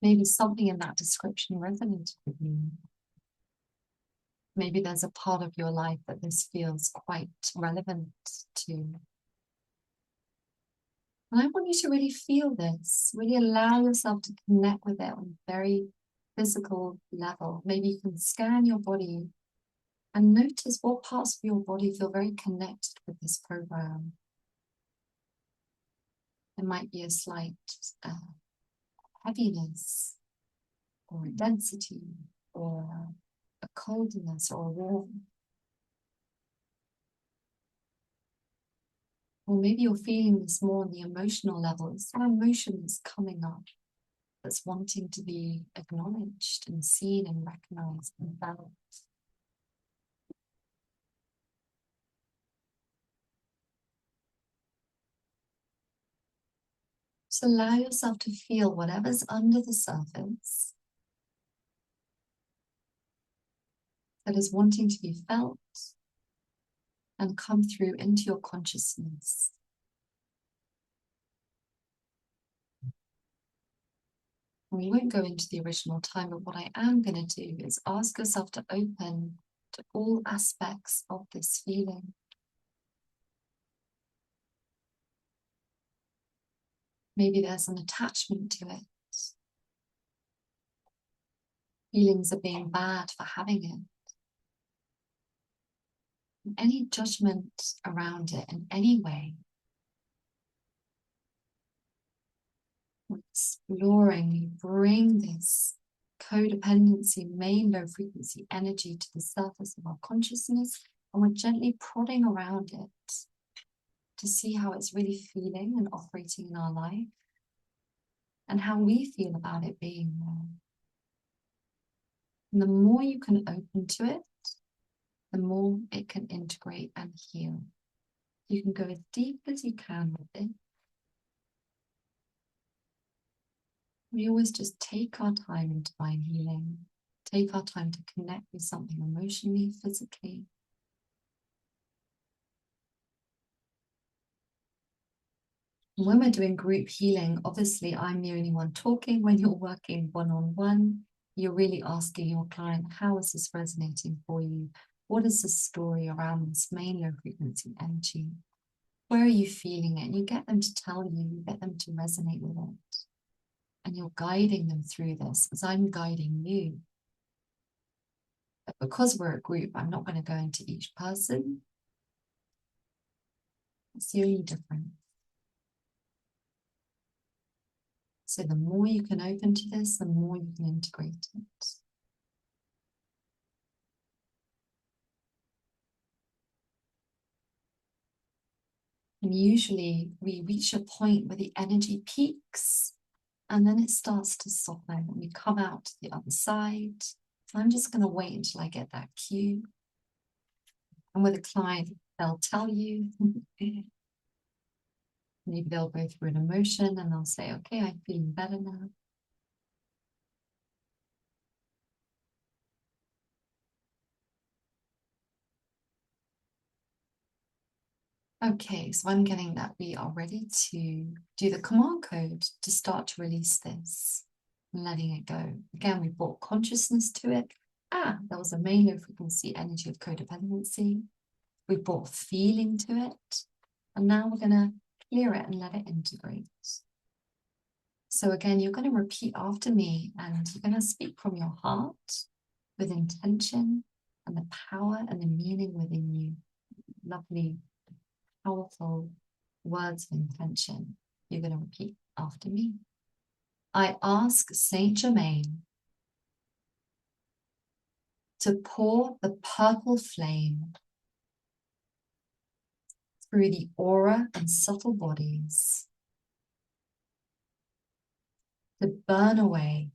S1: maybe something in that description resonated with you. Maybe there's a part of your life that this feels quite relevant to. And I want you to really feel this, really allow yourself to connect with it on a very physical level. Maybe you can scan your body and notice what parts of your body feel very connected with this program. There might be a slight heaviness, or a density, or a coldness, or a warmth. Or maybe you're feeling this more on the emotional level. It's that emotion that's coming up, that's wanting to be acknowledged and seen and recognized and felt. Just allow yourself to feel whatever's under the surface that is wanting to be felt and come through into your consciousness. We won't go into the original time, but what I am going to do is ask yourself to open to all aspects of this feeling. Maybe there's an attachment to it. Feelings of being bad for having it. And any judgment around it in any way. We're exploring, you bring this codependency, main low frequency energy to the surface of our consciousness, and we're gently prodding around it to see how it's really feeling and operating in our life and how we feel about it being there. And the more you can open to it, the more it can integrate and heal. You can go as deep as you can with it. We always just take our time in divine healing, take our time to connect with something emotionally, physically. When we're doing group healing, obviously I'm the only one talking. When you're working one-on-one, you're really asking your client, how is this resonating for you? What is the story around this main low frequency energy? Where are you feeling it? And you get them to tell you, you get them to resonate with it. And you're guiding them through this as I'm guiding you. But because we're a group, I'm not going to go into each person. It's the only difference. So the more you can open to this, the more you can integrate it. And usually we reach a point where the energy peaks and then it starts to soften and we come out to the other side. So I'm just going to wait until I get that cue. And with a client, they'll tell you. Maybe they'll go through an emotion and they'll say, okay, I'm feeling better now. Okay, so I'm getting that we are ready to do the command code to start to release this, and letting it go. Again, we brought consciousness to it. There was a main low frequency energy of codependency. We brought feeling to it. And now we're going to clear it and let it integrate. So again, you're going to repeat after me and you're going to speak from your heart with intention and the power and the meaning within you. Lovely, powerful words of intention. You're going to repeat after me. I ask Saint Germain to pour the purple flame through the aura and subtle bodies to burn away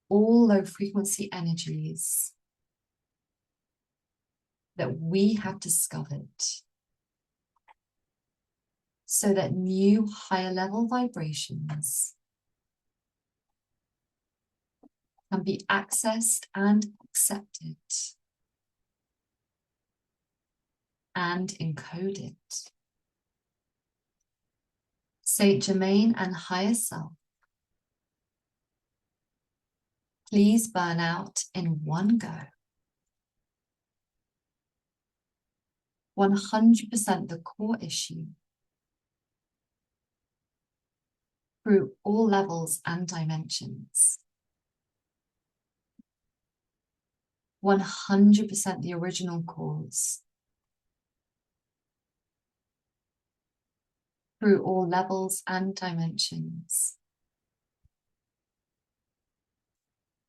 S1: all low frequency energies that we have discovered, so that new higher level vibrations can be accessed and accepted and encoded. Saint Germain and higher self, please burn out in one go. 100% the core issue through all levels and dimensions. 100% the original cause through all levels and dimensions.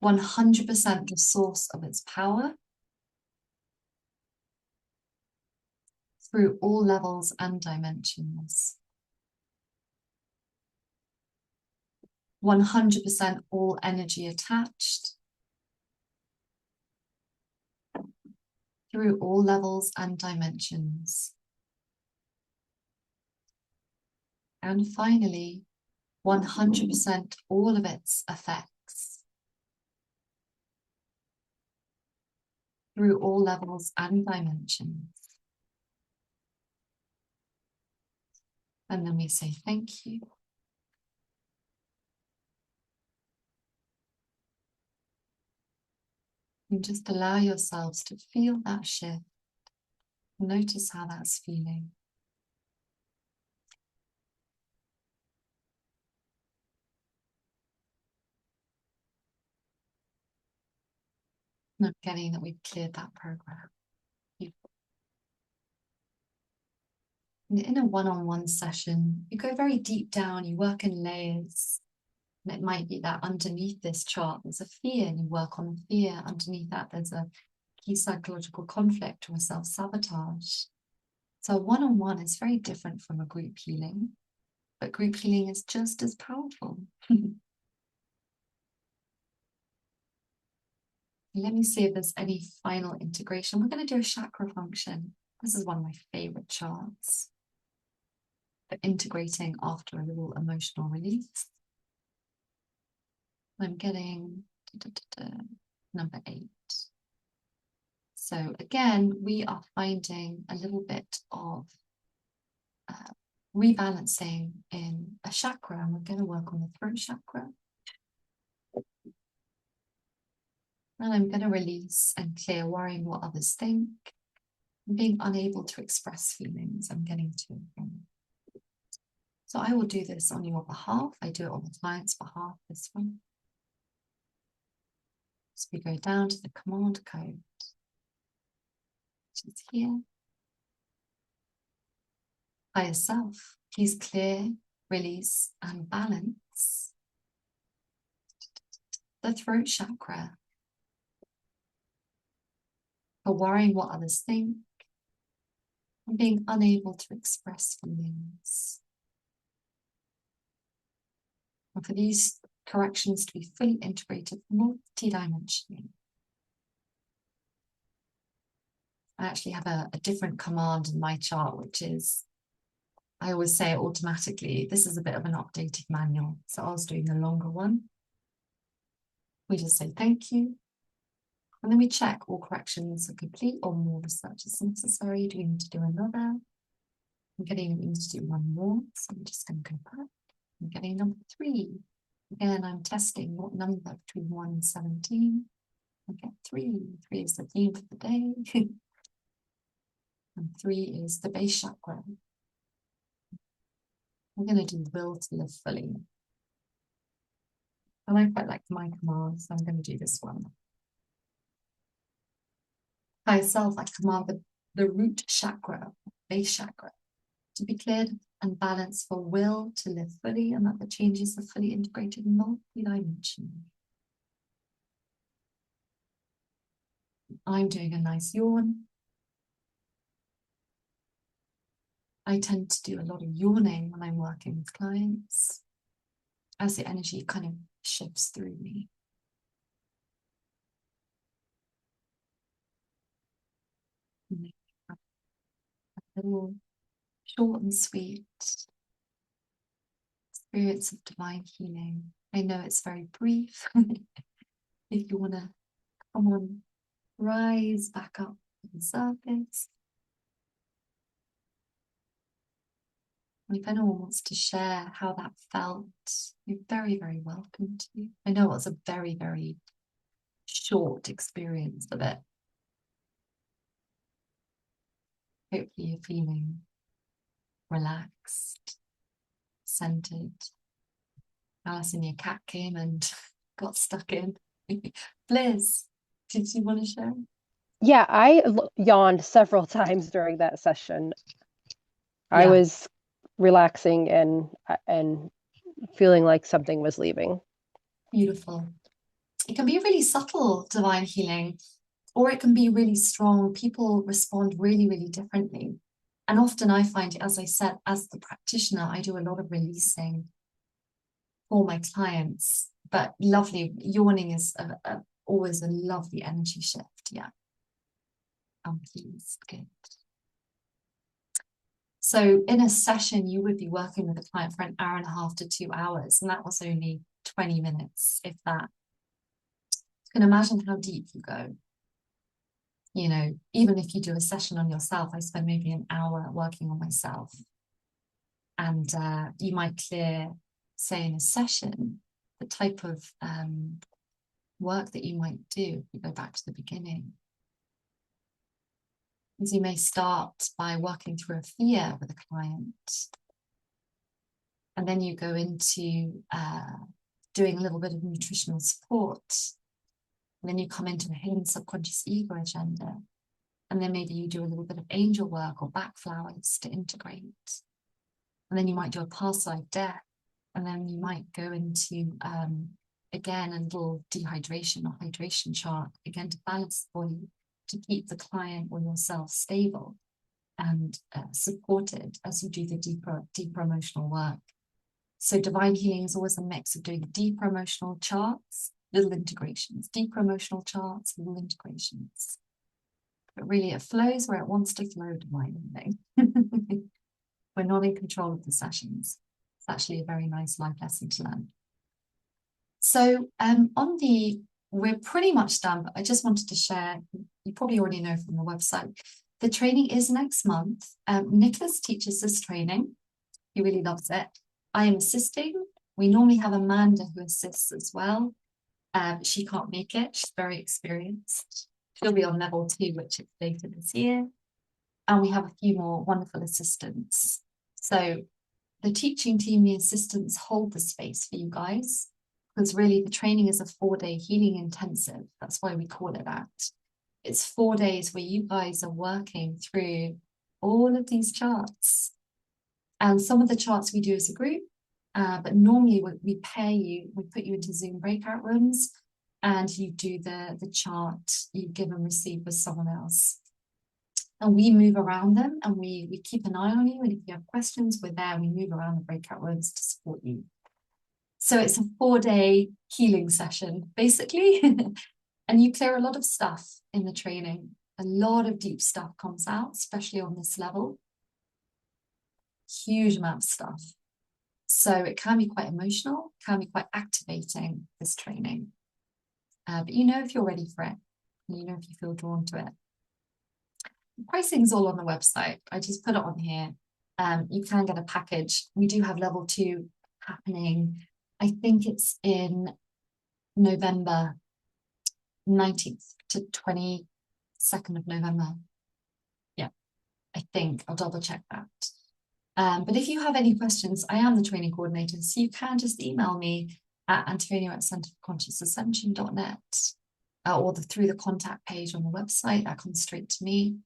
S1: 100% the source of its power through all levels and dimensions. 100% all energy attached through all levels and dimensions. And finally, 100% all of its effects through all levels and dimensions. And then we say thank you. And just allow yourselves to feel that shift. Notice how that's feeling. Not getting that we've cleared that program. In a one-on-one session, you go very deep down, you work in layers. And it might be that underneath this chart, there's a fear, and you work on the fear. Underneath that, there's a key psychological conflict or a self-sabotage. So one-on-one is very different from a group healing, but group healing is just as powerful. Let me see if there's any final integration. We're going to do a chakra function. This is one of my favorite charts for integrating after a little emotional release. I'm getting number 8. So again, we are finding a little bit of rebalancing in a chakra, and we're going to work on the throat chakra. And I'm going to release and clear worrying what others think, and being unable to express feelings. I'm getting to. So I will do this on your behalf. I do it on the client's behalf, this one. So we go down to the command code, which is here. Higher self, please clear, release, and balance the throat chakra for worrying what others think and being unable to express feelings. And for these corrections to be fully integrated multi-dimensionally. I actually have a different command in my chart, which is, I always say it automatically, this is a bit of an updated manual. So I was doing the longer one. We just say thank you. And then we check all corrections are complete or more research is necessary. Do we need to do another? I'm getting we need to do one more. So I'm just going to go back. I'm getting number 3. Again, I'm testing what number between 1 and 17. I get 3. 3 is the theme for the day. And 3 is the base chakra. I'm going to do will to live fully. And I quite like my command, so I'm going to do this one. Higher self, I command the root chakra, base chakra, to be cleared and balanced for will to live fully, and that the changes are fully integrated multi-dimensional. I'm doing a nice yawn. I tend to do a lot of yawning when I'm working with clients, as the energy kind of shifts through me. A little short and sweet experience of divine healing. I know it's very brief. If you want to come on, rise back up to the surface. And if anyone wants to share how that felt, you're very, very welcome to. I know it was a very, very short experience of it. Hopefully you're feeling relaxed, centered. Alison, your cat came and got stuck in. Liz, did you want to share?
S5: Yeah, I yawned several times during that session. I
S1: Yeah.
S5: was relaxing and feeling like something was leaving.
S1: Beautiful. It can be really subtle, divine healing, or it can be really strong. People respond really, really differently. And often I find, as I said, as the practitioner, I do a lot of releasing for my clients. But lovely, yawning is always a lovely energy shift. Yeah. I'm pleased. Good. So in a session, you would be working with a client for an hour and a half to 2 hours, and that was only 20 minutes, if that. You can imagine how deep you go. You know, even if you do a session on yourself, I spend maybe an hour working on myself. And you might clear, say in a session, the type of work that you might do if you go back to the beginning. As you may start by working through a fear with a client. And then you go into doing a little bit of nutritional support. And then you come into a hidden subconscious ego agenda. And then maybe you do a little bit of angel work or back flowers to integrate. And then you might do a past life death. And then you might go into, again, a little dehydration or hydration chart, again, to balance the body, to keep the client or yourself stable and supported as you do the deeper emotional work. So divine healing is always a mix of doing deeper emotional charts, little integrations, deeper emotional charts, little integrations. But really it flows where it wants to flow, divine healing. We're not in control of the sessions. It's actually a very nice life lesson to learn. So we're pretty much done, but I just wanted to share, you probably already know from the website, the training is next month. Nicholas teaches this training. He really loves it. I am assisting. We normally have Amanda who assists as well. She can't make it. She's very experienced. She'll be on level 2, which is later this year. And we have a few more wonderful assistants. So the teaching team, the assistants hold the space for you guys, because really the training is a 4-day healing intensive. That's why we call it that. It's 4 days where you guys are working through all of these charts. And some of the charts we do as a group, but normally we pair you, we put you into Zoom breakout rooms and you do the chart, you give and receive with someone else. And we move around them and we keep an eye on you. And if you have questions, we're there. We move around the breakout rooms to support you. So it's a 4-day healing session, basically. And you clear a lot of stuff in the training. A lot of deep stuff comes out, especially on this level. Huge amount of stuff. So it can be quite emotional, can be quite activating, this training. But you know if you're ready for it. And you know if you feel drawn to it. The pricing's all on the website. I just put it on here. You can get a package. We do have level 2 happening. I think it's in November 19th to 22nd of November. Yeah, I think. I'll double check that. But if you have any questions, I am the training coordinator, so you can just email me at antonio@centerforconsciousascension.net or through the contact page on the website. That comes straight to me.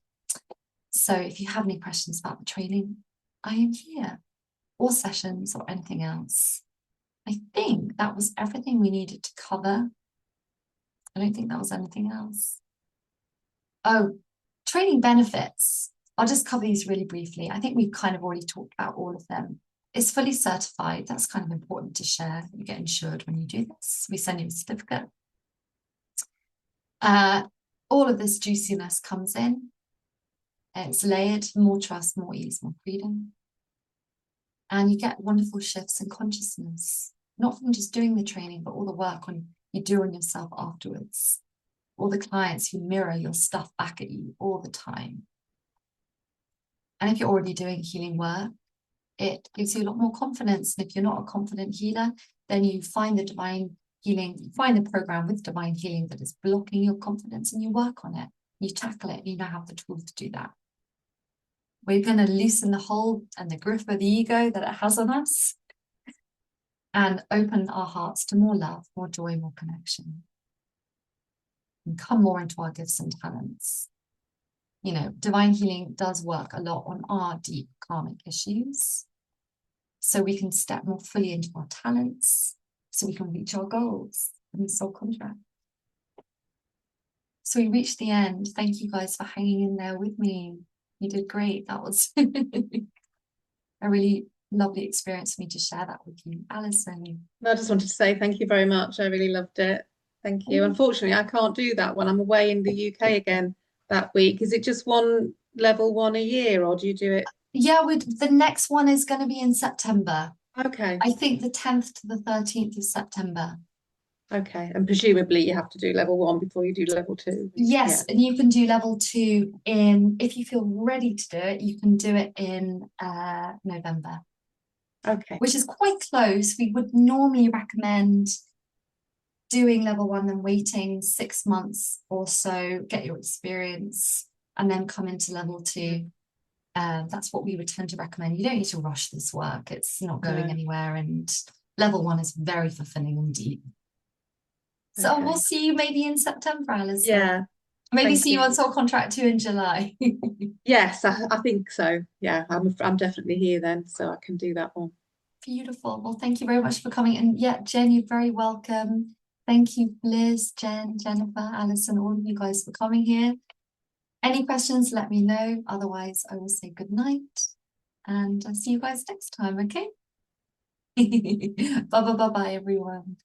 S1: So if you have any questions about the training, I am here, or sessions or anything else. I think that was everything we needed to cover. I don't think that was anything else. Oh, training benefits. I'll just cover these really briefly. I think we've kind of already talked about all of them. It's fully certified. That's kind of important to share. You get insured when you do this. We send you a certificate. All of this juiciness comes in. It's layered, more trust, more ease, more freedom. And you get wonderful shifts in consciousness, not from just doing the training, but all the work you do on yourself afterwards. All the clients who mirror your stuff back at you all the time. And if you're already doing healing work, it gives you a lot more confidence. And if you're not a confident healer, then you find the divine healing, you find the program with divine healing that is blocking your confidence and you work on it. You tackle it and you now have the tools to do that. We're going to loosen the hold and the grip of the ego that it has on us and open our hearts to more love, more joy, more connection. And come more into our gifts and talents. You know, divine healing does work a lot on our deep karmic issues. So we can step more fully into our talents, so we can reach our goals in the soul contract. So we reached the end. Thank you guys for hanging in there with me. You did great. That was a really lovely experience for me to share that with you, Alison.
S2: I just wanted to say thank you very much. I really loved it. Thank you. Unfortunately, I can't do that when I'm away in the UK again that week. Is it just level 1 a year, or do you do it?
S1: Yeah, the next one is going to be in September.
S2: Okay.
S1: I think the 10th to the 13th of September.
S2: Okay. And presumably you have to do level 1 before you do level 2.
S1: Yes, and you can do level 2 if you feel ready to do it, you can do it in November.
S2: Okay.
S1: Which is quite close. We would normally recommend doing level 1 and waiting 6 months or so, get your experience, and then come into level 2. That's what we would tend to recommend. You don't need to rush this work. It's not going anywhere, and level 1 is very fulfilling indeed. So
S2: Okay.
S1: we'll see you maybe in September, Alice.
S2: Yeah.
S1: Maybe see you on Soul Contract 2 in July.
S2: Yes, I think so. Yeah, I'm definitely here then, so I can do that one.
S1: Beautiful. Well, thank you very much for coming. And yeah, Jen, you're very welcome. Thank you, Liz, Jen, Jennifer, Alison, all of you guys for coming here. Any questions, let me know. Otherwise, I will say good night and I'll see you guys next time, okay? Bye, everyone.